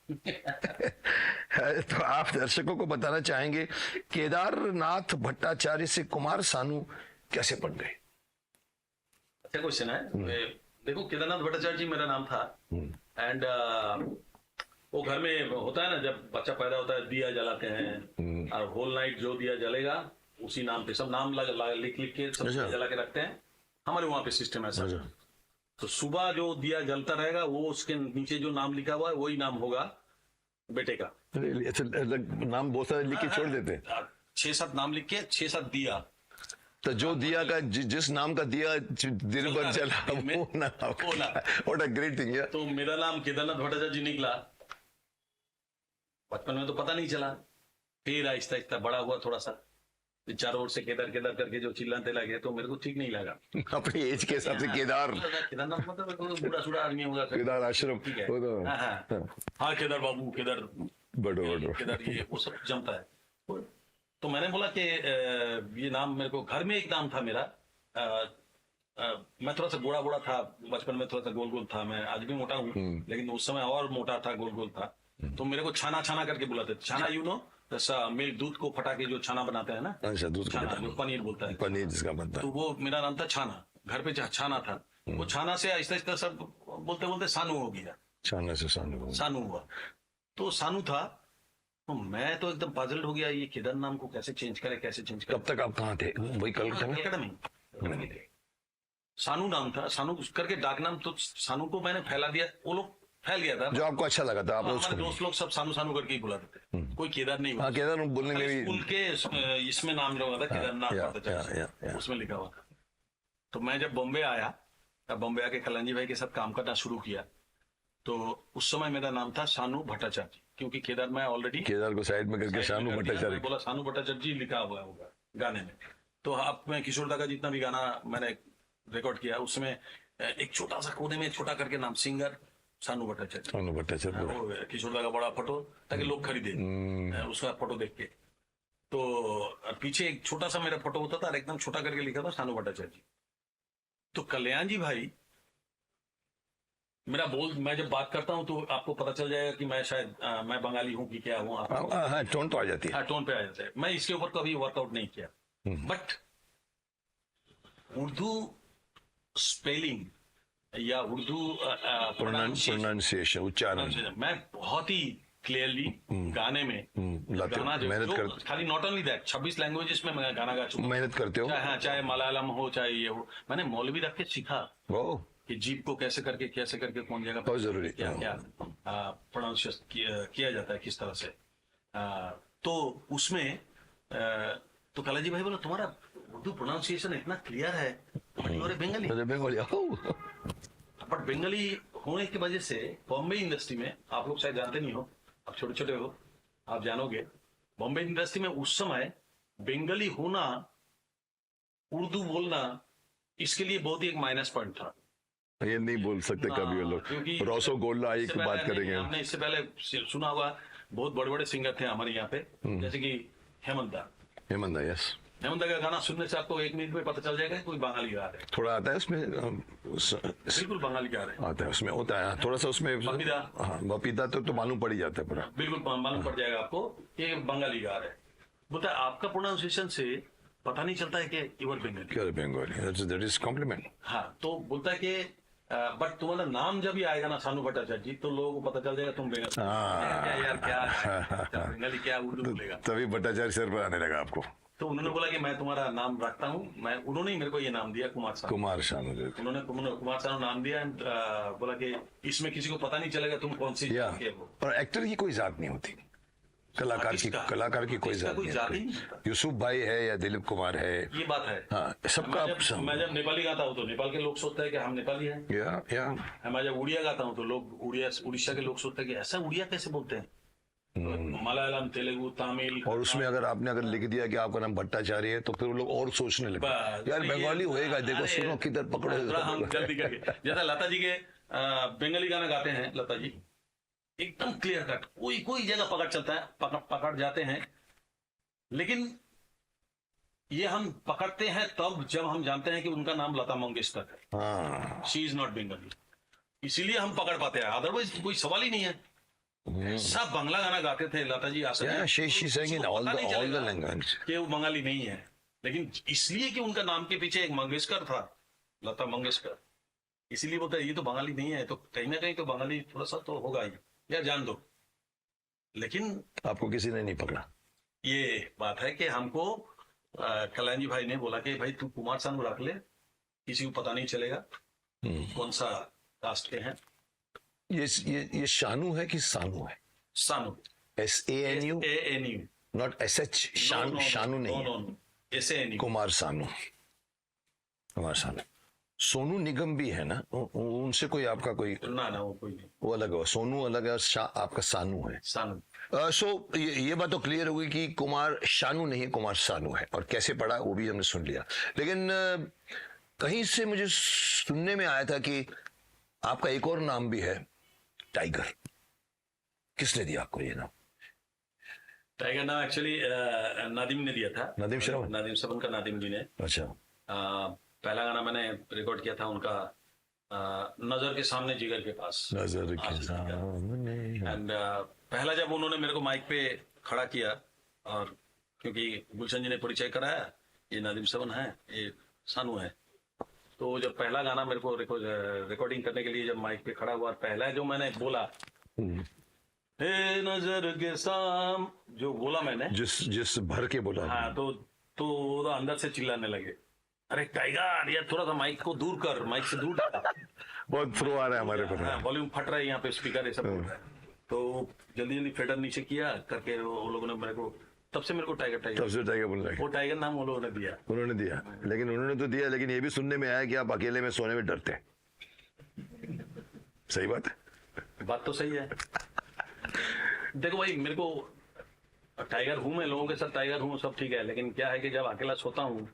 तो आप दर्शकों को बताना चाहेंगे केदारनाथ भट्टाचार्य से कुमार सानू कैसे बन गए? अच्छा क्वेश्चन है। देखो, केदारनाथ भट्टाचार्य जी मेरा नाम था, एंड वो घर में होता है ना, जब बच्चा पैदा होता है दिया जलाते हैं, और होल नाइट जो दिया जलेगा उसी नाम पे सब नाम लिख के सब जला के रखते हैं। हमारे वहां पे सिस्टम है ऐसा। तो सुबह जो दिया जलता रहेगा वो उसके नीचे जो नाम लिखा हुआ है वही नाम होगा बेटे का। नाम बहुत सारे लिख के छोड़ देते हैं, 6-7 नाम लिख के 6-7 दिया, तो जो दिया का जिस नाम का दिया दिन भर जला वो नाम, व्हाट अ ग्रेट थिंग। तो मेरा नाम केदारनाथ भट्टाचार्य जी निकला। बचपन में तो पता नहीं चला, फिर आहिस्ता आहिस्ता बड़ा हुआ, थोड़ा सा चारों ओर से केदार केदार करके जो चिल्लाते लगे तो मेरे को ठीक नहीं लगा। अपनी एज के हिसाब से केदारनाथ मतलब बूढ़ा सूढ़ा आदमी होगा, केदार आश्रम, हाँ केदार बाबू, केदार बड़ो केदार, ये वो सब जमता है। तो मैंने बोला कि ये नाम मेरे को, घर में एक नाम था मेरा, मैं थोड़ा सा गोड़ा था बचपन में, थोड़ा सा गोल गोल था, मैं आज भी मोटा हूँ लेकिन उस समय और मोटा था, गोल गोल था। तो मेरे को छाना छाना करके बुलाते थे। छाना यू नो, जैसा मिल्क, दूध को फटा के जो छाना बनाते हैं ना, अच्छा दूध छाना जो पनीर बोलता है, पनीर जिसका बनता है, तो वो मेरा नाम था छाना। घर पे छाना था, वो छाना से आहिस्ता आहिस्ता सब बोलते बोलते सानू हो गया, छाना से सानू हुआ। तो सानू था, तो मैं तो एकदम पजल्ड हो गया, ये केदार नाम को कैसे चेंज करे। कब तक आप कहाँ थे? वही कलकत्ता में सानू नाम था, सानू करके डाक नाम, तो सानू को मैंने फैला दिया, वो लोग फैल गया था जो आपको अच्छा लगा था। आप दोस्त लोग सब सानू सानू करके ही बुलाते थे, कोई केदार नहीं हुआ। केदार बोलने में भी स्कूल के इसमें नाम जो था केदारनाथ, उसमें लिखा हुआ था। तो मैं जब बॉम्बे आया, तब बॉम्बे आके कल्याणी भाई के साथ काम करना शुरू किया, तो उस समय मेरा नाम था सानू भट्टाचार्य, क्योंकि केदार मैं ऑलरेडी केदार को साइड में करके सानू भट्टाचार्य बोला, सानू भट्टाचार्य जी लिखा हुआ होगा गाने में। तो अब मैं किशोर दा का जितना भी गाना मैंने रिकॉर्ड किया, उसमें एक छोटा सा कोने में छोटा करके नाम, सिंगर सानू भट्टाचार्य, किशोर दा का बड़ा फोटो, ताकि लोग खरीदे उसका फोटो देख के। तो पीछे एक छोटा सा मेरा फोटो होता था और एकदम छोटा करके लिखा था सानू भट्टाचार्य जी। तो कल्याण जी भाई मेरा मैं जब बात करता हूं तो आपको पता चल जाएगा कि मैं शायद मैं बंगाली हूं कि क्या हूं। टोन तो आ जाती है। हाँ, टोन पे आ जाता है। मैं इसके ऊपर कभी वर्कआउट नहीं किया, बट उर्दू स्पेलिंग या उर्दू प्रोनाउंसिएशन, उच्चारण मैं बहुत ही क्लियरली गाने में लाते हो, गाना मेहनत करते खाली नॉट ओनली दैट 26 लैंग्वेजेस में मैं गाना गा चुका हूं। मेहनत करते हो। चाहे मलयालम हो चाहे ये हो, मैंने मौलवी रख के सीखा ओ कि जीप को कैसे करके कौन जगह बहुत जरूरी, क्या क्या प्रोनाउंसिएशन किया जाता है किस तरह से। तो उसमें तो कलाजी भाई बोला तुम्हारा उर्दू प्रोनाउंसिएशन इतना क्लियर है, और बंगाली बंगाली बट बंगाली होने की वजह से बॉम्बे इंडस्ट्री में, आप लोग शायद जानते नहीं हो, आप छोटे छोटे हो, आप जानोगे, बॉम्बे इंडस्ट्री में उस समय बंगाली होना, उर्दू बोलना, इसके लिए बहुत ही एक माइनस पॉइंट था। ये नहीं बोल सकते कभी वो क्योंकि लोग। रोसो गोल्ला एक इससे बात पहले करेंगे हम। हमने इससे पहले सुना होगा, बहुत बड़े बड़े सिंगर थे हमारे यहाँ पे, जैसे कि हेमंत दा। हेमंत दा, यस। हेमंत दा का गाना सुनने से आपको 1 मिनट में पता चल जाएगा कोई बंगाली गा रहे हैं। थोड़ा आता है उसमें बिल्कुल बंगाली गा रहे हैं। आता है उसमें, होता है थोड़ा सा उसमें। बपीता। हाँ, बपीता तो मालूम पड़ ही जाता है पूरा। बिल्कुल मालूम पड़ जाएगा आपको कि बंगाली गा रहे हैं। बोलता है आपका प्रोनाउंसिएशन से पता नहीं चलता है कि you are Bengali. Bengali, that is compliment. हाँ, तो बोलता है कि बट तुम्हारा नाम जब ही आएगा ना सानू भट्टाचार्य जी, तो लोगों को पता चल जाएगा तुम बंगाली। क्या यार, क्या बंगाली, क्या उर्दू बोलेगा। तभी भट्टाचार्य सर पर आने लगा आपको। तो उन्होंने बोला कि मैं तुम्हारा नाम रखता हूँ, उन्होंने ही मेरे को ये नाम दिया, कुमार सानू। कुमार सानू, उन्होंने कुमार सानू नाम दिया, एंड बोला कि इसमें किसी को पता नहीं चलेगा तुम कौन सी जात के हो। और एक्टर की कोई जात नहीं होती, कलाकार की कोई जात नहीं। यूसुफ भाई है या दिलीप कुमार है, ये बात है। हाँ, सबका मैं जब नेपाली गाता हूँ तो नेपाल के लोग सोचते हैं कि हम नेपाली हैं। मैं जब उड़िया गाता हूँ तो लोग उड़ीसा के लोग सोचते हैं कि ऐसा उड़िया कैसे बोलते हैं। मलयालम, तेलुगु, तमिल। और उसमें अगर लिख दिया कि आपका नाम भट्टाचार्य है तो फिर वो लोग और सोचने लगे यार बंगाली होएगा, देखो सुनो किधर पकड़ो। हम जल्दी करके, जैसा लता जी के बंगाली गाना गाते हैं, लता जी एकदम क्लियर कट, कोई जगह पकड़ चलता है, पकड़ जाते हैं। लेकिन ये हम पकड़ते हैं तब जब हम जानते हैं कि उनका नाम लता मंगेशकर है। शी इज नॉट बंगाली, इसीलिए हम पकड़ पाते हैं, अदरवाइज कोई सवाल ही नहीं है। सब बांग्ला गाना गाते थे लता जी, कि वो बंगाली नहीं है, लेकिन इसलिए कि उनका नाम के पीछे एक मंगेशकर था, लता मंगेशकर, इसीलिए बोलते ये तो बंगाली नहीं है, तो कहीं ना कहीं तो बंगाली थोड़ा सा तो होगा ही, या जान दो। लेकिन आपको किसी ने नहीं पकड़ा। ये बात है कि हमको कल्याण जी भाई ने बोला कि भाई तू कुमार सानू रख ले, किसी को पता नहीं चलेगा कौन सा कास्ट के हैं। ये शानू है कि सानू है? Sanu, SANU, ANU, not SH। Shanu नहीं, SANU। कुमार सानू। सोनू निगम भी है ना, उनसे कोई आपका कोई? ना वो कोई नहीं, वो अलग है, सोनू अलग है और आपका सानू है। सानू। सो ये बात तो क्लियर होगी कि कुमार शानू नहीं है, कुमार सानू है। और कैसे पढ़ा वो भी हमने सुन लिया। लेकिन कहीं से मुझे सुनने में आया था कि आपका एक और नाम भी है, टाइगर। किसने दिया आपको ये नाम? टाइगर नाम एक्चुअली नादिम ने दिया था। नादिम श्रवण का नादिम जी ने। अच्छा। पहला गाना मैंने रिकॉर्ड किया था उनका, नजर के सामने जिगर के पास। नजर के सामने। एंड पहला जब उन्होंने मेरे को माइक पे खड़ा किया, और क्योंकि गुलशन जी ने परिचय कराया, ये नादिम श्रवण है, ये सानू है, तो जब पहला गाना मेरे को रिकॉर्डिंग करने के लिए जब माइक पे खड़ा हुआ, पहला जो मैंने बोला, हे नजर के साम, जो बोला मैंने, जिस भर के बोला। हाँ, तो अंदर से चिल्लाने लगे, अरे टाइगर यार थोड़ा सा माइक को दूर कर, माइक से दूर। बहुत फ्लो आ रहा है हमारे पर। वॉल्यूम फट रहा है यहाँ पे, स्पीकर ये सब बोल रहा है। तो जल्दी फेडर नीचे किया करके वो लोगों ने मेरे को, तब से मेरे को टाइगर बोल रहे। वो टाइगर नाम वो लोगों ने दिया। लेकिन उन्होंने तो दिया, लेकिन ये भी सुनने में आया कि आप अकेले में सोने में डरते हैं। सही बात है? बात तो सही है। देखो भाई, मेरे को टाइगर हूं, मैं लोगों के साथ टाइगर हूं, सब ठीक है, लेकिन क्या है कि जब अकेला सोता हूं,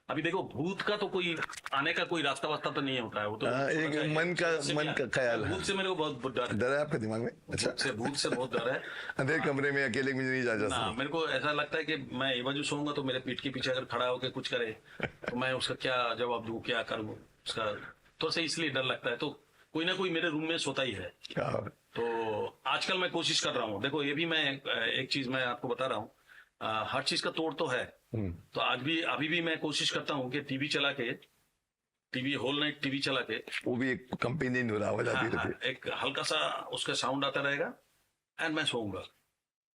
अभी देखो भूत का तो कोई आने का कोई रास्ता वास्ता तो नहीं होता है, वो तो एक मन का ख्याल है। भूत से मेरे को बहुत डर है आपके दिमाग में? अच्छा। भूत से बहुत डर है। अंधेरे कमरे में अकेले में नहीं जा सकता। मेरे को ऐसा लगता है कि मैं ये बाजू सोऊंगा तो मेरे पीठ के पीछे अगर खड़ा होकर कुछ करे तो मैं उसका क्या जवाब दूं, क्या करूं उसका, तो सही इसलिए डर लगता है। तो कोई ना कोई मेरे रूम में सोता ही है। तो आजकल मैं कोशिश कर रहा हूँ, देखो ये भी मैं एक चीज मैं आपको बता रहा हूँ, हर चीज का तोड़ तो है। तो अभी भी मैं कोशिश करता हूँ कि टीवी चला के टीवी होल नाइट टीवी चला के, वो भी एक कंपेनियन आवाज आती हाँ, रहती है। एक हल्का सा उसका साउंड आता रहेगा एंड मैं सोऊंगा।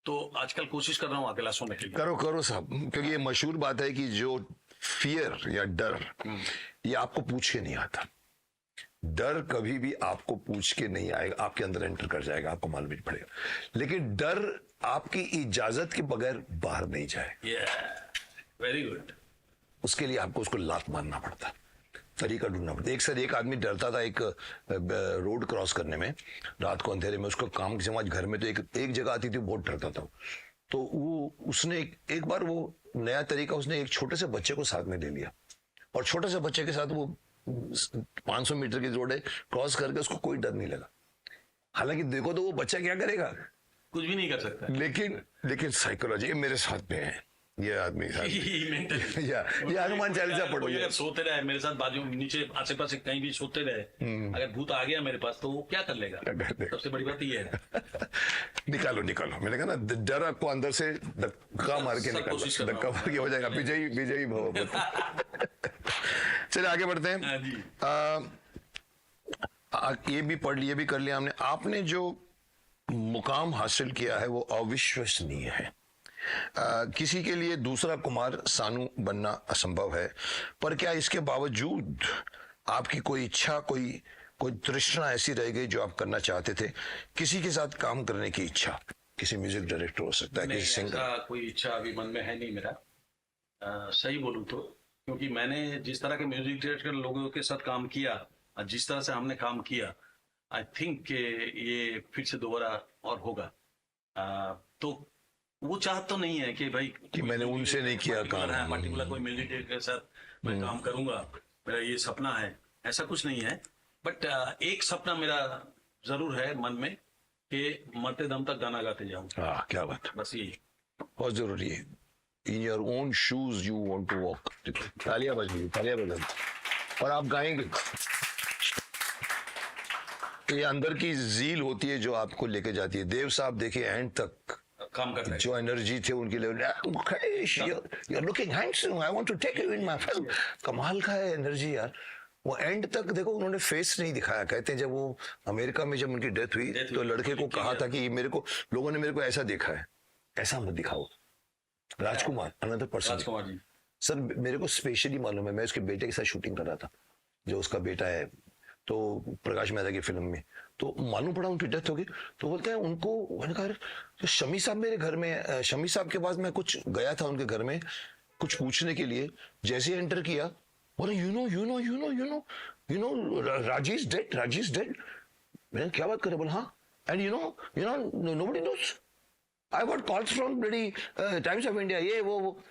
तो आजकल कोशिश कर रहा हूँ अकेला सोने के लिए। करो करो साहब, क्योंकि ये मशहूर बात है कि जो फियर या डर ये आपको पूछ के नहीं आता। डर कभी भी आपको पूछ के नहीं आएगा, आपके अंदर एंटर कर जाएगा, आपको मालूम नहीं पड़ेगा। लेकिन डर आपकी इजाजत के बगैर बाहर नहीं जाए। Very good. उसके लिए आपको उसको लात मारना पड़ता है, तरीका ढूंढना पड़ता है। एक आदमी डरता था एक रोड क्रॉस करने में, रात को अंधेरे में। उसको काम की समाज घर में तो एक जगह आती थी, बहुत डरता था। तो वो उसने एक बार वो नया तरीका, उसने एक छोटे से बच्चे को साथ में ले लिया और छोटे से बच्चे के साथ वो 500 मीटर की रोड है क्रॉस करके, उसको कोई डर नहीं लगा। हालांकि देखो तो वो बच्चा क्या करेगा, कुछ भी नहीं कर सकता। लेकिन साइकोलॉजी ये मेरे साथ में है। ये आदमी ये हनुमान चालीसा पढ़ो। अगर सोते रहे मेरे साथ बाजू नीचे आसे पास कहीं भी सोते रहे, अगर भूत आ गया मेरे पास तो वो क्या कर लेगा? सबसे बड़ी बात ये है। निकालो मैंने कहा ना, डर आपको अंदर से धक्का मार के निकालो, धक्का मार के हो जाएगा विजयी भव। चलिए आगे बढ़ते हैं। ये भी कर लिया हमने। आपने जो मुकाम हासिल किया है वो अविश्वसनीय है। किसी के लिए दूसरा कुमार सानू बनना असंभव है, पर क्या इसके बावजूद आपकी कोई इच्छा, कोई तृष्णा ऐसी रह गई जो आप करना चाहते थे? किसी के साथ काम करने की इच्छा, किसी म्यूजिक डायरेक्टर हो सकता है, किसी सिंगर। कोई इच्छा अभी मन में है नहीं मेरा, सही बोलूं तो। क्योंकि मैंने जिस तरह के म्यूजिक डायरेक्टर लोगों के साथ काम किया, जिस तरह से हमने काम किया, आई थिंक ये फिर से दोबारा और होगा। तो वो चाहत तो नहीं है कि भाई कि मैंने उनसे नहीं किया काम, पर्टिकुलर कोई म्यूजिक डायरेक्टर के साथ मैं काम करूंगा, मेरा ये सपना है, ऐसा कुछ नहीं है। बट एक सपना मेरा जरूर है मन में कि मरते दम तक गाना गाते जाऊं। क्या बात, बस यही बहुत जरूरी है। In your own shoes you want to walk. तालियां बजाइए और आप गाएंगे। ये अंदर की जील होती है जो आपको लेके जाती है। देव साहब देखिए एंड तक काम कर रहे हैं। जो एनर्जी थे उनके लिए, you are looking handsome, I want to take you in my film. कमाल का है एनर्जी यार। वो एंड तक देखो, उन्होंने फेस नहीं दिखाया। कहते हैं जब वो अमेरिका में जब उनकी डेथ हुई तो लड़के को कहा था कि लोगों ने मेरे को ऐसा देखा है, ऐसा मत दिखाओ। राजकुमार अनदर पर्सन सर, मेरे को स्पेशली मालूम है, मैं उसके बेटे के साथ शूटिंग कर रहा था, जो उसका बेटा है तो प्रकाश मेहता की फिल्म में, तो मालूम पड़ा उनकी डेथ होगी। तो बोलते हैं उनको, मैंने कहा तो शमी साहब मेरे घर में, शमी साहब के पास मैं कुछ गया था उनके घर में कुछ पूछने के लिए। जैसे एंटर किया बोले यू नो राजेश डेड। मैंने क्या बात करे? बोला हाँ, and you know nobody knows, I got calls from bloody Times of India, ये वो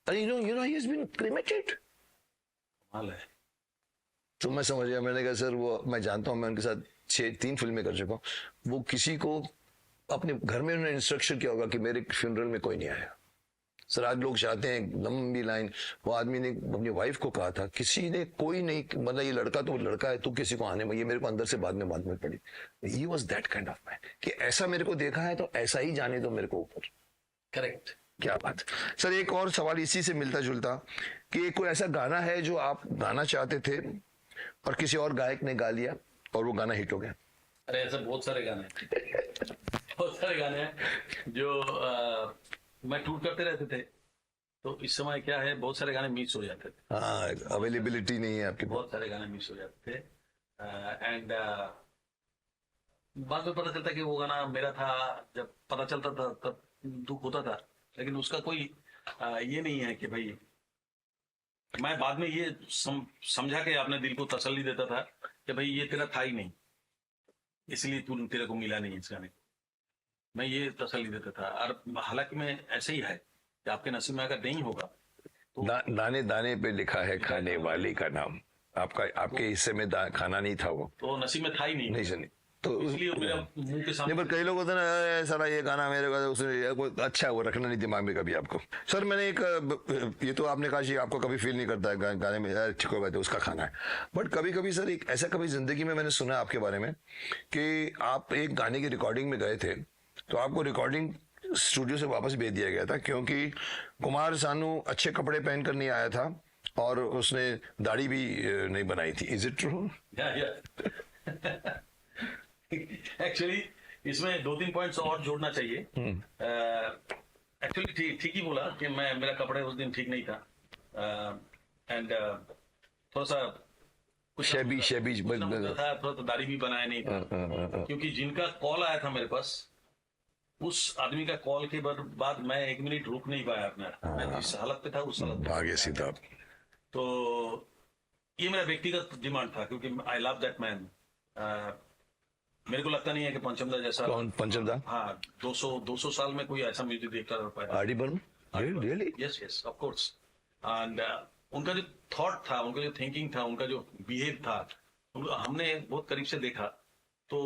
you know he has been cremated. तो मैं समझ गया। मैंने कहा सर वो मैं जानता हूँ, मैं उनके साथ 3 फिल्में कर चुका हूँ। वो किसी को अपने घर में उन्होंने इंस्ट्रक्शन किया होगा कि मेरे फ्यूनरल में कोई नहीं आएगा। सर आज लोग चाहते हैं लंबी लाइन। वो आदमी ने अपनी वाइफ को कहा था, किसी ने कोई नहीं, मतलब ये लड़का तो लड़का है, तू किसी को आने में, ये मेरे को अंदर से बाद में पड़ी। He was that kind of man कि ऐसा मेरे को देखा है तो ऐसा ही जाने दो मेरे को ऊपर। करेक्ट, क्या बात। सर एक और सवाल इसी से मिलता जुलता कि कोई ऐसा गाना है जो आप गाना चाहते थे और किसी और गायक ने गा लिया और वो गाना हिट हो गया? अरे ऐसे बहुत सारे गाने हैं जो मैं टूर करते रहते थे, तो इस समय क्या है, बहुत सारे गाने मिस हो जाते थे। हाँ, अवेलेबिलिटी नहीं है आपकी। बहुत सारे गाने मिस हो जाते थे एंड बाद में पता चलता कि वो गाना मेरा था। जब पता चलता था तब दुख होता था, लेकिन उसका कोई ये नहीं है कि भाई, मैं बाद में ये समझा के अपने दिल को तसल्ली देता था कि भाई ये तेरा था ही नहीं, इसलिए तेरे को मिला नहीं इस गाने को। मैं ये तसल्ली देता था। और हालांकि मैं ऐसे ही है कि आपके नसीब में अगर नहीं होगा तो दाने दाने पे लिखा है खाने वाले का नाम। आपके हिस्से में खाना नहीं था, वो तो नसीब में था ही नहीं सुनी। तो इसलिए मेरा मुंह के सामने। पर कई लोग होते ना, सारा ये गाना मेरे को उसने अच्छा है, वो रखना नहीं दिमाग में कभी आपको। सर मैंने ये तो आपने कहा कि आपको कभी फील नहीं करता है गाने में, ठीक हो गया उसका खाना है। बट कभी कभी सर एक ऐसा कभी जिंदगी में मैंने सुना आपके बारे में कि आप एक गाने की रिकॉर्डिंग में गए थे, तो आपको रिकॉर्डिंग स्टूडियो से वापस भेज दिया गया था क्योंकि कुमार सानू अच्छे कपड़े पहनकर नहीं आया था और उसने दाढ़ी भी नहीं बनाई थी, इज इट ट्रू? एक्चुअली इसमें 2-3 पॉइंट्स और जोड़ना चाहिए। एक्चुअली ठीक ही बोला कि मेरा कपड़े उस दिन ठीक नहीं था, एंड थोड़ा सा शेबी था, थोड़ा तो दाढ़ी भी बनाया नहीं था, क्योंकि जिनका कॉल आया था मेरे पास, उस आदमी का कॉल के बाद मैं 1 मिनट रुक नहीं पाया अपना, मैं जिस हालत पे था उस हालत पे आगे सीधा। तो ये मेरा व्यक्तिगत डिमांड था, क्योंकि आई लव दैट मैन। मेरे को लगता नहीं है कि पंचमदा जैसा, कौन पंचमदा? हाँ, 200 साल में कोई ऐसा म्यूजिक डायरेक्टर हो पाया। R D Burman? Really? Yes yes, of course. And उनका जो थॉट था, उनका जो थिंकिंग था, उनका जो बिहेव था, हमने बहुत करीब से देखा। तो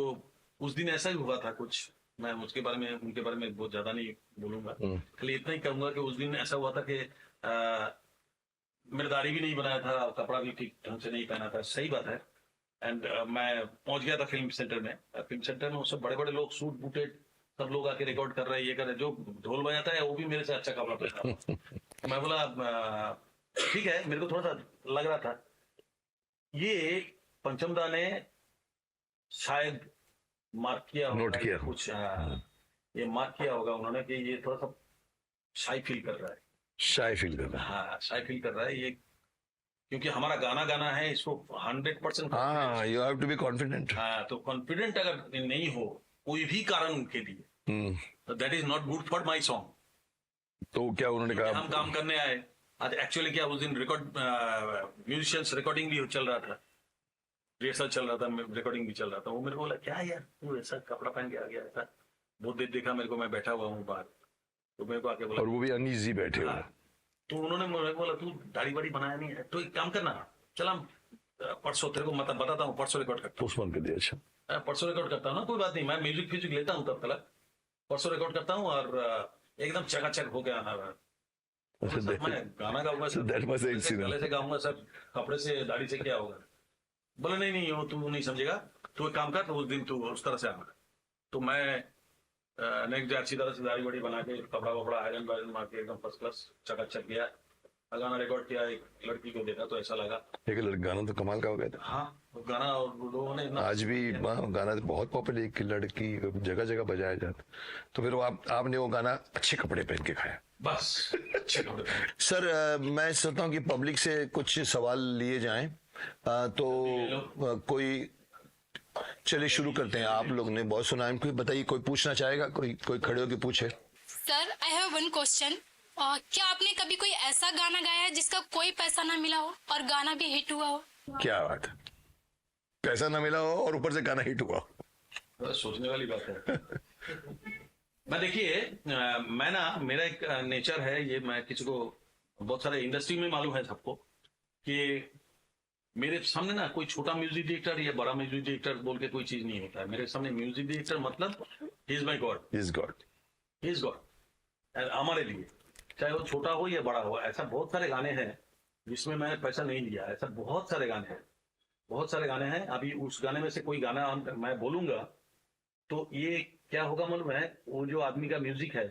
उस दिन ऐसा ही हुआ था कुछ, मैं उसके बारे में, उनके बारे में बहुत ज्यादा नहीं बोलूंगा, खाली इतना ही कहूंगा कि उस दिन ऐसा हुआ था कि मेरा दाढ़ी भी नहीं बनाया था, कपड़ा भी ठीक ढंग से नहीं पहना था, सही बात है। एंड मैं पहुंच गया था फिल्म सेंटर में। फिल्म सेंटर में सब बड़े बड़े लोग, सूट बूटेड, सब लोग आके रिकॉर्ड कर रहे हैं, ये कर रहे हैं। जो ढोल बजाता है वो भी मेरे से अच्छा कपड़ा पहनता है। मैं बोला ठीक है, मेरे को थोड़ा सा लग रहा था ये पंचमदा ने शायद मार्क किया होगा, नोट किया कुछ, ये मार्क किया होगा उन्होंने कि ये थोड़ा सा शाई फील कर रहा है, शाय फील कर रहा है। हाँ शाई फील कर रहा है ये, क्योंकि हमारा गाना है, इसको 100%। हाँ, you have to be confident. हाँ, तो कॉन्फिडेंट अगर नहीं हो कोई भी कारण के लिए, तो that is not good for my song. तो क्या उन्होंने कहा? हम काम करने आए आज, एक्चुअली क्या उस दिन म्यूजिशियंस रिकॉर्डिंग भी चल रहा था, रिहर्सल चल रहा था, रिकॉर्डिंग भी चल रहा था। वो मेरे को बोला, क्या यार तू ऐसा कपड़ा पहन के आ गया, ऐसा बहुत देर देखा मेरे को, मैं बैठा हुआ हूँ बाहर, तो मेरे को आके बोला, और वो भी अनईजी बैठे हुए। तो उन्होंने मुझे बोला, तू दाढ़ी वाड़ी बनाया नहीं है, तो एक काम करना, चला परसों तेरे को मतलब बताता हूँ, परसों रिकॉर्ड करता पोस्टपोन कर दिया। अच्छा, हूँ, परसों रिकॉर्ड करता हूँ ना, कोई बात नहीं, मैं म्यूजिक फ्यूजिक लेता हूँ तब तक, परसों रिकॉर्ड करता हूँ और एकदम चकाचक हो गया आना। मैं गाना गाऊंगा सर, गले से गाऊंगा सर, कपड़े से दाढ़ी से क्या होगा? बोले नहीं हो, तू नहीं समझेगा, तू एक काम कर, तो उस दिन तू उस तरह से आना। तो मैं नेक्स्ट डे अच्छी तरह से दाढ़ी वाड़ी बना के, कपड़ा वपड़ा आयरन वायरन मार के एकदम फर्स्ट क्लास चकाचक गया, गाना रिकॉर्ड किया, एक लड़की को देखा तो ऐसा लगा। एक गाना तो कमाल का हो गया था। हाँ, वो गाना और लोगों ने आज भी गाना तो बहुत पॉपुलर, एक लड़की जगह जगह बजाया जाता। तो फिर आपने वो गाना अच्छे कपड़े पहन के खाया, बस अच्छे कपड़े। सर मैं सोचता हूँ कि पब्लिक से कुछ सवाल लिए जाएं, तो कोई, चलिए शुरू करते हैं। आप लोग ने बहुत सुना है, कोई बताइए, कोई पूछना चाहेगा? कोई खड़े होकर पूछे। Sir I have one question, क्या आपने कभी कोई ऐसा गाना गाया है जिसका कोई पैसा ना मिला हो और गाना भी हिट हुआ हो? क्या बात है, पैसा ना मिला हो और ऊपर से गाना हिट हुआ हो? सोचने वाली बात है। मैं देखिए, मैं ना, मेरा एक नेचर है ये, मैं किसी को, बहुत सारे इंडस्ट्री में मालूम है सबको कि मेरे सामने ना कोई छोटा म्यूजिक डायरेक्टर या बड़ा म्यूजिक डायरेक्टर बोल के कोई चीज नहीं होता है। मेरे सामने म्यूजिक डायरेक्टर मतलब he is my God, he is God. हमारे लिए चाहे वो छोटा हो या बड़ा हो। ऐसा बहुत सारे गाने हैं जिसमें मैंने पैसा नहीं लिया, ऐसा बहुत सारे गाने हैं। अभी उस गाने में से कोई गाना मैं बोलूंगा तो ये क्या होगा मालूम है, वो जो आदमी का म्यूजिक है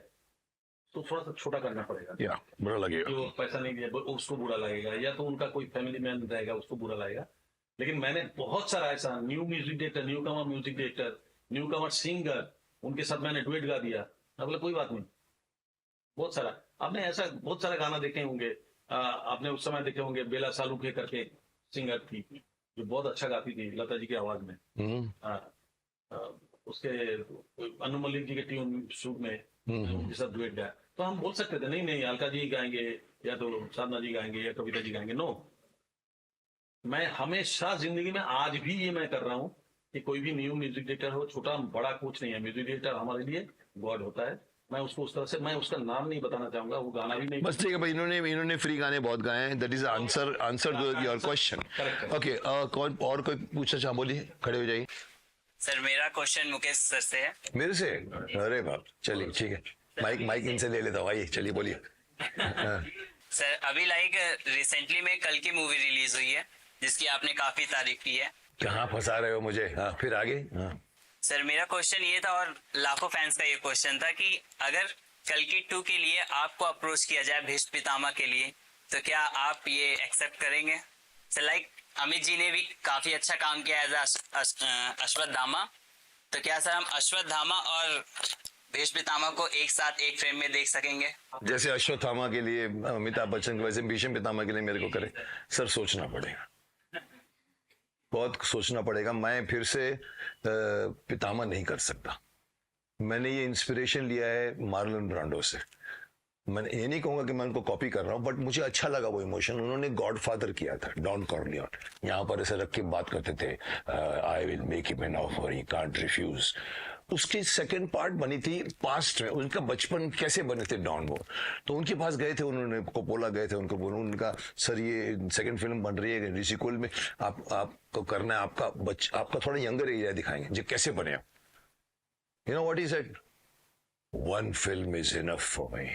तो थोड़ा सा छोटा करना पड़ेगा, या बुरा लगेगा, जो पैसा नहीं दिया उसको बुरा लगेगा, या तो उनका कोई फैमिली मैन रहेगा उसको बुरा लगेगा। लेकिन मैंने बहुत सारा ऐसा न्यू म्यूजिक डायरेक्टर, न्यू कमर म्यूजिक डायरेक्टर, न्यू कमर सिंगर, उनके साथ मैंने डुएट गा दिया। बोला कोई बात नहीं, बहुत सारा आपने ऐसा बहुत सारे गाना देखे होंगे। आपने उस समय देखे होंगे बेला सालुके करके सिंगर थी जो बहुत अच्छा गाती थी लता जी की आवाज में। उसके अनु मलिक जी के ट्यून सूट में उनके साथ डुएट गाया, तो हम बोल सकते थे नहीं अलका जी गाएंगे या तो साधना जी गाएंगे या कविता जी गाएंगे। नो, मैं हमेशा जिंदगी में आज भी ये मैं कर रहा हूँ कि कोई भी न्यू म्यूजिक डायरेक्टर हो, छोटा बड़ा कुछ नहीं है, म्यूजिक डायरेक्टर हमारे लिए गॉड होता है। मैं उसको उस तरह से, मैं उसका नाम नहीं बताना चाहूंगा, वो गाना भी नहीं। बस ठीक है भाई, इन्होंने फ्री गाने बहुत गाए हैं। That is answer to your question. Okay, कौन और कोई पूछना चाह, बोलिए, खड़े हो जाइए। सर मेरा क्वेश्चन मुकेश सर से है। मेरे से? अरे बाप, चलिए ठीक है, माइक इनसे ले लेता हूँ, आइए चलिए बोलिए। सर अभी रिसेंटली में कल की मूवी रिलीज हुई है जिसकी आपने काफी तारीफ की है। कहाँ फंसा रहे हो मुझे? हाँ, फिर आगे। हाँ सर मेरा क्वेश्चन ये था और लाखों फैंस का ये क्वेश्चन था कि अगर कल की 2 के लिए आपको अप्रोच किया जाए भीष्म पितामह के लिए, तो क्या आप ये एक्सेप्ट करेंगे? सर लाइक अमित जी ने भी काफी अच्छा काम किया एज अश्वत्थामा, तो क्या सर हम अश्वत्थामा और भीष्म पितामह को एक साथ एक फ्रेम में देख सकेंगे? जैसे अश्वत्थामा के लिए अमिताभ बच्चन वैसे भीष्म पितामह के लिए मेरे को करे सर, सोचना पड़ेगा, बहुत सोचना पड़ेगा। मैं फिर से पितामह नहीं कर सकता। मैंने ये इंस्पिरेशन लिया है मार्लन ब्रांडो से। मैं ये नहीं कहूंगा कि मैं उनको कॉपी कर रहा हूं, बट मुझे अच्छा लगा वो इमोशन। उन्होंने गॉडफादर किया था, डॉन कॉर्लियन, यहाँ पर ऐसे रख के बात करते थे, I will make him an offer he can't refuse. उसकी सेकंड पार्ट बनी थी पास्ट में, उनका बचपन कैसे बने थे डॉन वो, तो उनके पास गए थे, उन्होंने कोपोला गए थे, उनको बोला, उनका सर ये सेकंड फिल्म बन रही है ऋषिकुल में, आपको करना है, आपका थोड़ा यंगर एरिया दिखाएंगे जो कैसे बने। You know what he said, one film is enough for me.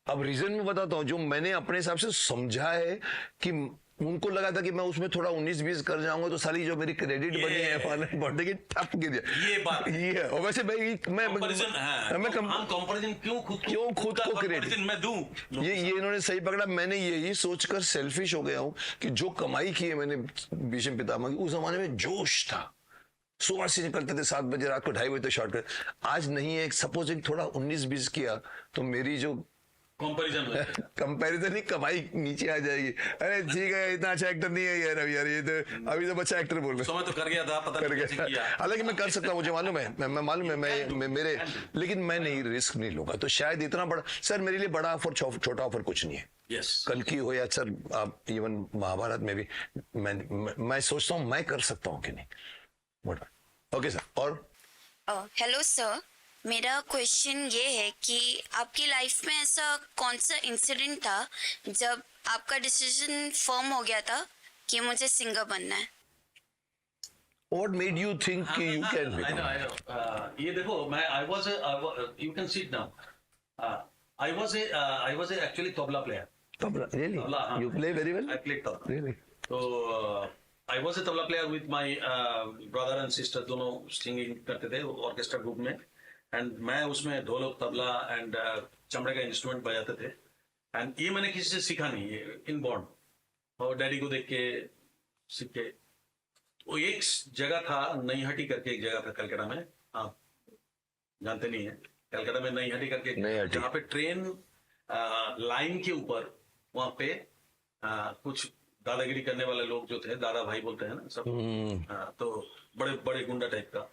अब रीजन में बताता हूं, जो मैंने अपने हिसाब से समझा है कि उनको लगा था कि मैं उसमें थोड़ा 19-20 कर जाऊंगा तो साली जो मेरी क्रेडिट बनी है बर्थडे की ठप गिर जाए। ये बात ये और वैसे मैं हम कंपैरिजन क्यों खुद को क्रेडिट मैं दूं? ये इन्होंने सही पकड़ा। मैंने यही सोचकर सेल्फिश हो गया हूं कि जो कमाई की है मैंने भीष्म पितामह की, उस जमाने में जोश था, सुबह से निकलते थे 7 बजे, रात को 2:30 बजे तक शॉर्ट कर। आज नहीं है, सपोज थोड़ा 19-20 किया तो मेरी जो कंपैरिजन ही कमाई नीचे आ जाएगी। अरे ठीक है, इतना अच्छा एक्टर नहीं है यार अभी, यार ये तो अभी तो अच्छा एक्टर बोल रहे समय तो कर गया था, पता कर नहीं कैसे गया। किया। हालांकि मैं कर सकता हूँ, मुझे मालूम है, मैं मालूम है, मैं मेरे, लेकिन मैं नहीं, रिस्क नहीं लूंगा। तो शायद इतना बड़ा सर मेरे लिए बड़ा ऑफर छोटा ऑफर कुछ नहीं है। यस, कल की हो या सर आप इवन महाभारत में भी मैं सोचता हूँ मैं कर सकता हूँ कि नहीं। Okay sir. और हेलो सर, मेरा क्वेश्चन ये है कि आपकी लाइफ में ऐसा कौन सा इंसिडेंट था जब आपका डिसीजन फर्म हो गया था कि मुझे सिंगर बनना है? What made you think कि you can I become? know. ये देखो, मैं I was you can see it now. I was actually tabla player. Tabla, really? Tabla, हाँ. You play very well? I played tabla. Really? तो I was a tabla player with my brother and sister, दोनों सिंगिंग करते थे ऑर्केस्ट्रा ग्रुप में, एंड मैं उसमें ढोलक, तबला एंड चमड़े का इंस्ट्रूमेंट बजाते थे। एंड ये मैंने किसी से सीखा नहीं, ये इनबॉर्न, और डैडी को देख के सीख के। वो एक जगह था, नईहटी करके एक जगह था कलकत्ता में, आप जानते नहीं है, कलकत्ता में नईहटी करके, जहाँ पे ट्रेन लाइन के ऊपर, वहां पे कुछ दादागिरी करने वाले लोग जो थे, दादा भाई बोलते हैं ना सब, तो बड़े बड़े गुंडा टाइप का,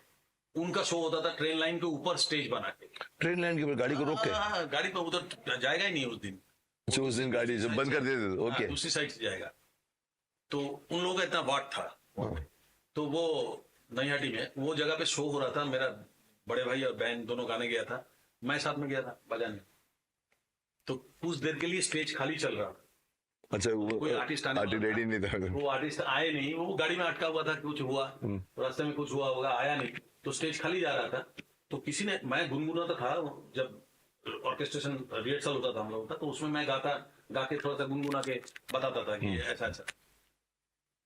उनका शो होता था ट्रेन लाइन के ऊपर स्टेज बना के। ट्रेन लाइन के ऊपर गाड़ी को रोक के? गाड़ी पे उधर जाएगा ही नहीं उस दिन। जो उस दिन गाड़ी जो बंद कर देते थे, ओके, दूसरी साइड से जाएगा। तो उन लोगों का इतना वाट था, तो वो नईहटी में वो जगह पे शो हो रहा था, मेरा बड़े भाई और बहन दोनों गाने गया था, मैं साथ में गया था बजाने। तो कुछ देर के लिए स्टेज खाली चल रहा था। अच्छा, वो कोई आर्टिस्ट रेडी नहीं था, वो आर्टिस्ट आए नहीं, वो गाड़ी में अटका हुआ था, कुछ हुआ रास्ते में, कुछ हुआ होगा, आया नहीं, तो स्टेज खाली जा रहा था। तो किसी ने, मैं गुनगुनाता था, जब ऑर्केस्ट्रेशन रिहर्सल होता था हम लोगों का, तो उसमें मैं गा के थोड़ा सा गुनगुना के बताता था कि ऐसा ऐसा।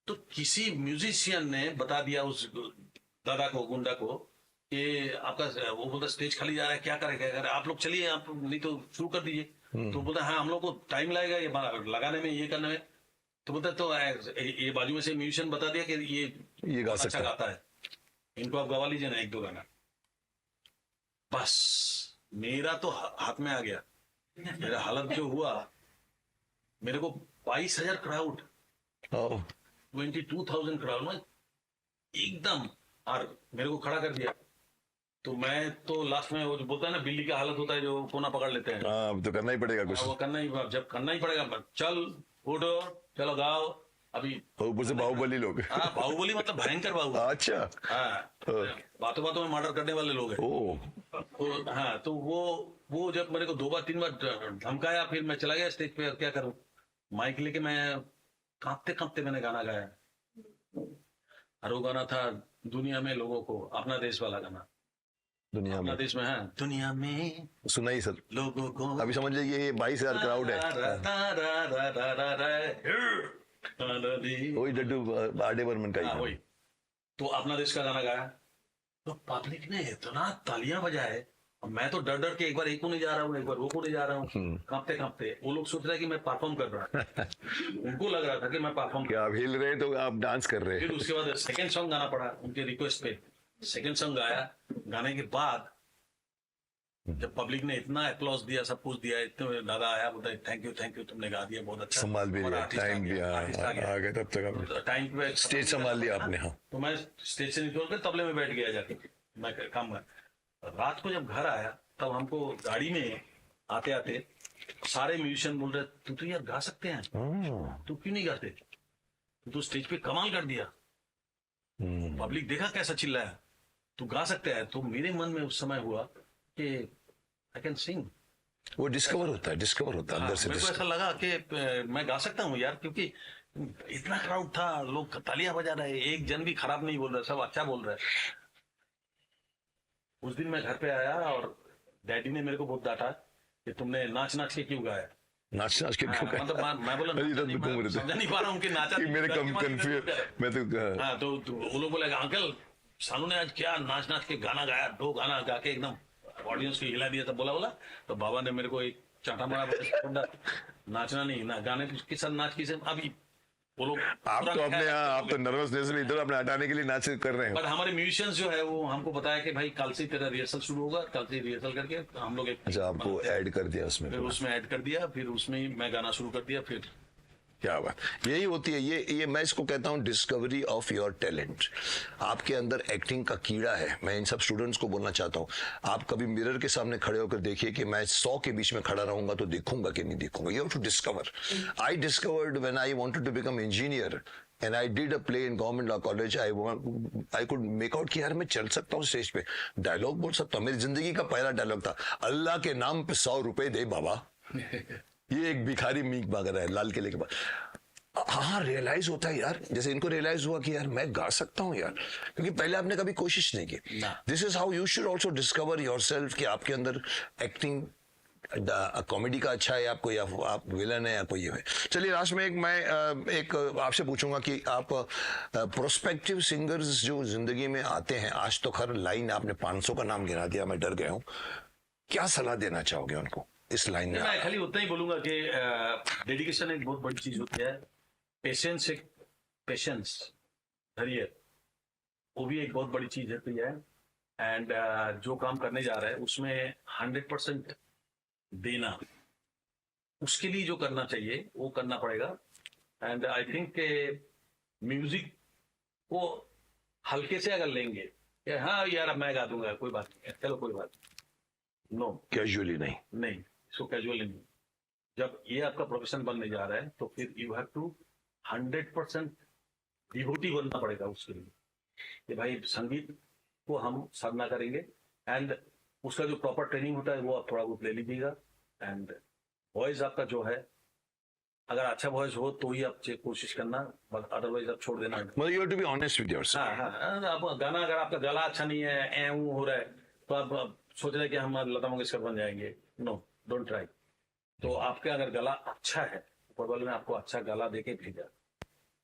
तो किसी म्यूजिशियन ने बता दिया उस दादा को, गुंडा को, कि आपका, वो बोलता स्टेज खाली जा रहा है, क्या करें, आप लोग चलिए, आप नहीं तो शुरू कर दीजिए। तो बोलता हाँ, हम लोग को टाइम लगेगा ये लगाने में, ये करने में। तो बोलता तो ये बाजू में से म्यूजिशियन बता दिया कि ये गा अच्छा गाता है, इनको आप गवा लीजिए ना 1-2 गाना। बस मेरा तो हाथ में आ गया। मेरा हालत जो हुआ, मेरे को 22,000 क्राउड, 22,000 क्राउड में एकदम, और मेरे को खड़ा कर दिया। तो मैं तो लास्ट में, वो जो बोलता है ना बिल्ली का हालत होता है, जो कोना पकड़ लेते हैं, अब तो करना ही पड़ेगा कुछ। वो करना ही, जब करना ही पड़ेगा, चल उठो, चलो गाओ। अभी ऊपर से बाहुबली लोग। हाँ, बाहुबली मतलब भयंकर बाहुबली। अच्छा, हाँ, बातों बातों में मर्डर करने वाले लोग हैं। तो हाँ, तो वो जब मेरे को 2-3 बार धमकाया, फिर मैं चला गया स्टेज पे। क्या करूं, माइक लेके मैं कांपते कांपते मैंने गाना गाया, और वो गाना था दुनिया में लोगों को, अपना देश वाला गाना। दुनिया में, देश में है, दुनिया में सुना ही सर लोगों को। अभी समझ लीजिए ये 22,000 क्राउड है। वही डड्डू आरडी बर्मन का ही। वही तो अपना देश का गाना गाया, तो पब्लिक ने इतना तालियां बजाए, अब मैं तो डर डर के एक बार एक को नहीं जा रहा हूँ, एक बार वो को नहीं जा रहा हूँ, कांपते कांपते। वो लोग सोच रहे हैं कि मैं परफॉर्म कर रहा हूँ, उनको लग रहा था कि मैं परफॉर्म कि आप हिल रहे हैं तो आप डांस कर रहे फिर हैं। उसके बाद सेकंड सॉन्ग गाना पड़ा उनके रिक्वेस्ट पे। सेकंड सॉन्ग गाया, गाने के बाद जब पब्लिक ने इतना अप्लॉज दिया, सब कुछ दिया, इतने दादा आया, बोलता थैंक यू तुमने गा दिया, बहुत अच्छा, संभाल भी और लिया, artist आ टाइम गया, दिया, artist आ गया। आ गए तब तक आप टाइम पे स्टेज संभाल लिया आपने। हाँ, तो मैं स्टेज से निकल कर तबले में बैठ गया जाके, मैं काम कर। रात को जब घर आया तब हमको गाड़ी में आते आते सारे म्यूजिशियन बोल रहे, तू तो यार गा सकते हैं, तू क्यों नहीं गाते, तू तो स्टेज पे कमाल कर दिया, पब्लिक देखा कैसा चिल्लाया, तू गा सकते हैं। तो मेरे मन में उस समय हुआ कि आई कैन सिंग। वो डिस्कवर होता है अंदर से। मेरे को ऐसा लगा कि मैं गा सकता हूँ यार, क्योंकि इतना क्राउड था, लोग तालियां बजा रहे, एक जन भी खराब नहीं बोल रहा, सब अच्छा बोल रहा है। उस दिन मैं घर पे आया और डैडी ने मेरे को बहुत डांटा कि तुमने नाच नाच के क्यों गाया। नाच के क्यों हाँ, मतलब मैं बोला अरे नाचा नहीं, घूम रहे मैं थे समझा नहीं पा रहा हूँ कि नाचा कि नहीं, मेरे डर के मारे कंफ्यूज मैं तो हाँ, तो वो लोग बोले अंकल सानू ने आज क्या नाच नाच के गाना गाया, 2 गाना गा के एकदम ऑडियंस को हिला दिया। तब बोला तो बाबा ने मेरे को एक चांटा मारा, बोला, नाचना नहीं ना, गाने के साथ नाच की से। अभी वो लोग आप तो अपने यहाँ आप तो नर्वसनेस में इधर अपने हटाने के लिए नाच कर रहे बट हो। हमारे म्यूजिशियंस जो है वो हमको बताया कि भाई कल से तेरा रिहर्सल शुरू होगा, कल से रिहर्सल करके हम लोग एक अच्छा, आपको ऐड कर दिया उसमें। फिर उसमें ऐड कर दिया, फिर उसमें ही मैं गाना शुरू कर दिया। फिर क्या बात, यही होती है ये मैं इसको कहता हूँ डिस्कवरी ऑफ योर टैलेंट। आपके अंदर एक्टिंग का कीड़ा है। मैं इन सब स्टूडेंट्स को बोलना चाहता हूँ, आप कभी मिरर के सामने खड़े होकर देखिए कि मैं 100 के बीच में खड़ा रहूंगा तो देखूंगा कि नहीं देखूंगा। You have to discover. I discovered when I wanted to become engineer and I did a play in government law college. I could make out कि यार मैं चल सकता हूँ स्टेज पे, डायलॉग बोल सकता हूँ। मेरी जिंदगी का पहला डायलॉग था, अल्लाह के नाम पे 100 रुपए दे बाबा। ये एक भिखारी मीक मांग रहा है लाल किले के पास। हाँ, रियलाइज होता है यार, जैसे इनको रियलाइज हुआ कि यार मैं गा सकता हूँ यार, क्योंकि पहले आपने कभी कोशिश नहीं की। This is how you should also discover yourself कि आपके अंदर एक्टिंग कॉमेडी का अच्छा है आपको, या आप विलन है या कोई है। चलिए लास्ट में मैं एक आपसे पूछूंगा कि आप प्रोस्पेक्टिव सिंगर्स जो जिंदगी में आते हैं, आज तो खैर लाइन आपने 500 का नाम गिना दिया, मैं डर गया हूँ, क्या सलाह देना चाहोगे उनको इस लाइन में? मैं खाली उतना ही बोलूंगा कि डेडिकेशन एक बहुत बड़ी चीज होती है, पेशेंस धैर्य, वो भी एक बहुत बड़ी चीज होती है। एंड जो काम करने जा रहे हैं उसमें 100% देना, उसके लिए जो करना चाहिए वो करना पड़ेगा। एंड आई थिंक म्यूजिक को हल्के से अगर लेंगे कि हाँ यार अब मैं गा दूंगा, कोई बात नहीं है, चलो कोई बात नो, कैजुअली नहीं, इसको कैजुअली नहीं। जब ये आपका प्रोफेशन बनने जा रहा है तो फिर यू हैव टू 100% डिवोटी बनना पड़ेगा उसके लिए कि भाई संगीत को हम साधना करेंगे। एंड उसका जो प्रॉपर ट्रेनिंग होता है वो आप थोड़ा बहुत ले लीजिएगा। एंड वॉइस आपका जो है, अगर अच्छा वॉइस हो तो ही आप कोशिश करना, बट अदरवाइज आप छोड़ देना। मतलब you have to be honest with yourself. हाँ, आप गाना, अगर आपका गला अच्छा नहीं है, हो रहा है, तो आप सोच रहे हैं कि हम लता मंगेशकर बन जाएंगे। No, don't try. तो आपका अगर गला अच्छा है, ऊपर वाले ने आपको अच्छा गला देके भेजा,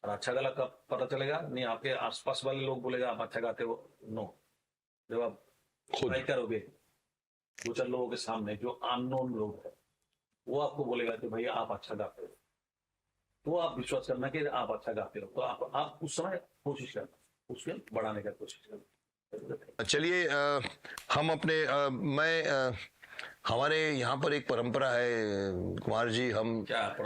और अच्छा गला कब पता चलेगा? नहीं, आपके आसपास वाले लोग बोलेगा आप अच्छा गाते हो। नो, जब आप ट्राई करोगे 2-4 लोगों के सामने, जो अननोन लोग है, वो आपको बोलेगा कि भैया आप अच्छा गाते हो, तो आप विश्वास करना कि आप अच्छा गाते हो। तो आप उस समय कोशिश करना, उसके बढ़ाने का कोशिश करना। चलिए हम अपने हमारे यहाँ पर एक परंपरा है कुमार जी, हम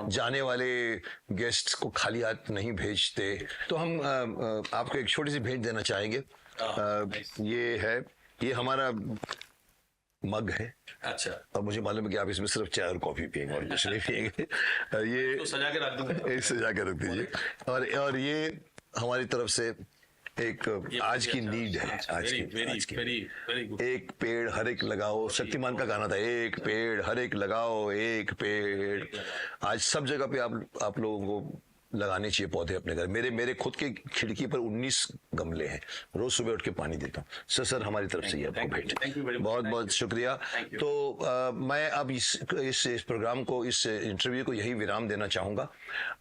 जाने वाले गेस्ट को खाली हाथ नहीं भेजते, तो हम आपको एक छोटी सी भेंट देना चाहेंगे। ये हमारा मग है। अच्छा, और मुझे मालूम है कि आप इसमें सिर्फ चाय और कॉफी पियेंगे और कुछ नहीं पियेंगे। ये तो सजा के रख दूंगा, सजा के रख दीजिए। और ये हमारी तरफ से एक आज की नीड है, आज की वेरी गुड। एक पेड़ हर एक लगाओ, शक्तिमान का गाना था, एक पेड़ हर एक लगाओ, एक पेड़। आज सब जगह पे आप लोगों को लगाने चाहिए पौधे अपने घर। मेरे खुद के खिड़की पर 19 गमले हैं, रोज सुबह उठ के पानी देता हूँ। सर हमारी तरफ से ये आपको भेंट। Thank you very much. बहुत बहुत शुक्रिया। Thank you. तो मैं अब इस प्रोग्राम को, इस इंटरव्यू को यही विराम देना चाहूँगा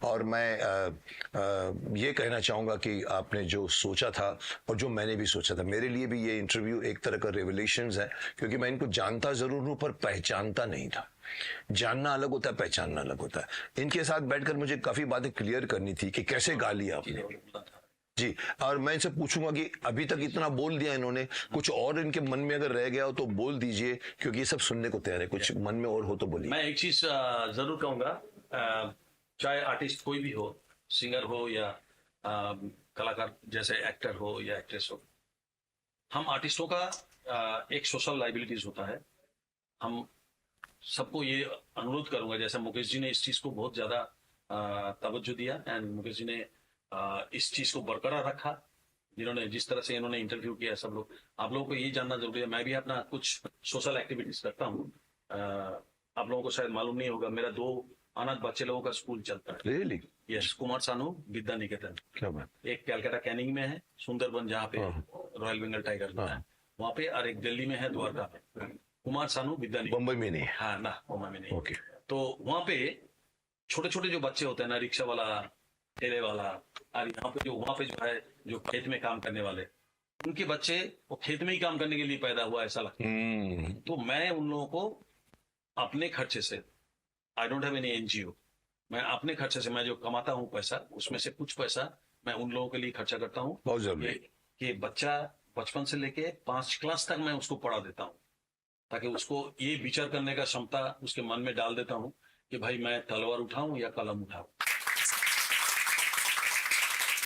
और मैं ये कहना चाहूँगा कि आपने जो सोचा था और जो मैंने भी सोचा था, मेरे लिए भी ये इंटरव्यू एक तरह का रेवलेशंस है, क्योंकि मैं इनको जानता ज़रूर हूँ पर पहचानता नहीं था। जानना अलग होता है, पहचानना अलग होता है। इनके साथ बैठकर मुझे काफ़ी बातें क्लियर करनी थी कि कैसे गा लिया आपने जी। और मैं इनसे पूछूंगा कि अभी तक इतना बोल दिया इन्होंने, कुछ और इनके मन में अगर रह गया हो तो बोल दीजिए, क्योंकि ये सब सुनने को तैयार है। कुछ मन में और हो तो बोलिए। मैं एक चीज जरूर कहूंगा, चाहे आर्टिस्ट कोई भी हो, सिंगर हो या कलाकार जैसे एक्टर हो या एक्ट्रेस हो, हम आर्टिस्टों का एक सोशल लाइबिलिटीज होता है। हम सबको ये अनुरोध करूंगा, जैसे मुकेश जी ने इस चीज को बहुत ज्यादा तवज्जो दिया एंड मुकेश जी ने इस चीज को बरकरार रखा, जिन्होंने जिस तरह से इन्होंने इंटरव्यू किया। सब लोग, आप लोगों को ये जानना जरूरी है, मैं भी अपना कुछ सोशल एक्टिविटीज करता हूँ। आप लोगों को शायद मालूम नहीं होगा, मेरा 2 अनाथ बच्चे लोगों का स्कूल चलता है। रियली? यस, कुमार सानू विद्या निकेतन। क्या बात। एक कैलकाटा कैनिंग में है, सुंदरबन जहाँ पे रॉयल बंगाल टाइगर है वहाँ पे, और एक दिल्ली में है द्वारका में। कुमार सानू विद्या निकेतन। बम्बई में नहीं है? हाँ ना, मुंबई में नहीं। ओके। तो वहाँ पे छोटे छोटे जो बच्चे होते हैं ना, रिक्शा वाला, ठेले वाला, और यहाँ पे जो है जो खेत में काम करने वाले, उनके बच्चे वो खेत में ही काम करने के लिए पैदा हुआ ऐसा लगता है। तो मैं उन लोगों को अपने खर्चे से, I don't have any NGO, मैं अपने खर्चे से, मैं जो कमाता हूँ पैसा, उसमें से कुछ पैसा मैं उन लोगों के लिए खर्चा करता हूँ। बहुत जरूरी। कि बच्चा बचपन से लेके 5 क्लास तक मैं उसको पढ़ा देता हूँ, ताकि उसको ये विचार करने का क्षमता उसके मन में डाल देता हूँ कि भाई मैं तलवार उठाऊं या कलम उठाऊं।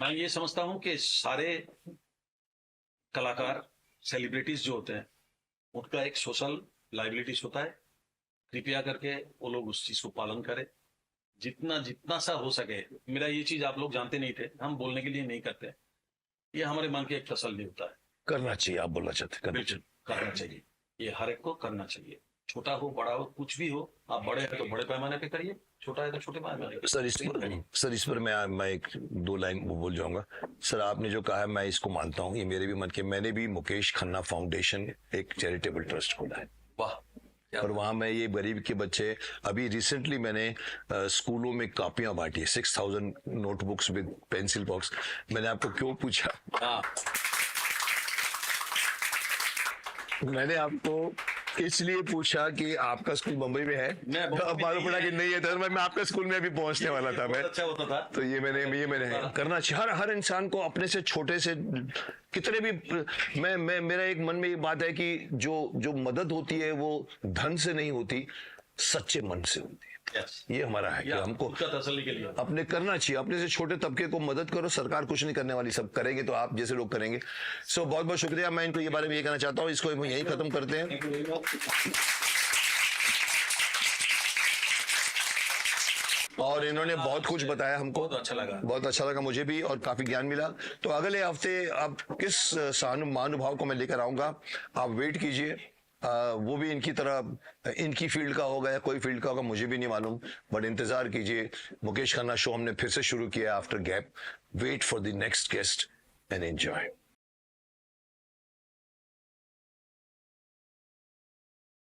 मैं ये समझता हूं कि सारे कलाकार, सेलिब्रिटीज जो होते हैं, उनका एक सोशल लाइबिलिटीज होता है। कृपया करके वो लोग उस चीज को पालन करें, जितना सा हो सके। मेरा ये चीज आप लोग जानते नहीं थे, हम बोलने के लिए नहीं करते, ये हमारे मन की एक तसल्ली होता है। करना चाहिए, आप बोलना चाहते, करना चाहिए। करना चाहिए, ये हर एक को करना चाहिए, छोटा हो बड़ा हो कुछ भी हो। आप बड़े हैं तो बड़े पैमाने पे करिए, छोटा है तो छोटे पैमाने पे। सर इस पर मैं एक 2 लाइन बोल जाऊंगा। सर आपने जो कहा है मैं इसको मानता हूँ, ये मेरे भी मन के। मैंने भी मुकेश खन्ना फाउंडेशन एक चैरिटेबल ट्रस्ट खोला है, वाह। और वहाँ मैं ये गरीब के बच्चे, अभी रिसेंटली मैंने स्कूलों में कापियां बांटी है, 6000 नोटबुक्स विद पेंसिल बॉक्स। मैंने आपको क्यों पूछा? हाँ, मैंने आपको इसलिए पूछा कि आपका स्कूल मुंबई में है, तो अब मालूम पड़ा कि नहीं है, तो मैं आपका स्कूल में अभी पहुंचने वाला था। मैं अच्छा होता था। तो ये मैंने करना चाहिए। हर इंसान को अपने से छोटे से कितने भी, मेरा एक मन में ये बात है कि जो मदद होती है वो धन से नहीं होती, सच्चे मन से होती है। ये हमारा है कि हमको तसल्ली के लिए अपने करना चाहिए। अपने से छोटे तबके को मदद करो, सरकार कुछ नहीं करने वाली, सब करेंगे तो आप जैसे लोग करेंगे। सो बहुत बहुत शुक्रिया। मैं इनको ये बारे में ये कहना चाहता हूँ, इसको यहीं खत्म करते हैं। और इन्होंने बहुत कुछ बताया हमको, बहुत अच्छा लगा मुझे भी, और काफी ज्ञान मिला। तो अगले हफ्ते अब किस महानुभाव को मैं लेकर आऊंगा, आप वेट कीजिए। वो भी इनकी तरह इनकी फील्ड का होगा या कोई फील्ड का होगा, मुझे भी नहीं मालूम, बट इंतजार कीजिए। मुकेश खन्ना शो हमने फिर से शुरू किया after gap. Wait for the next guest and enjoy.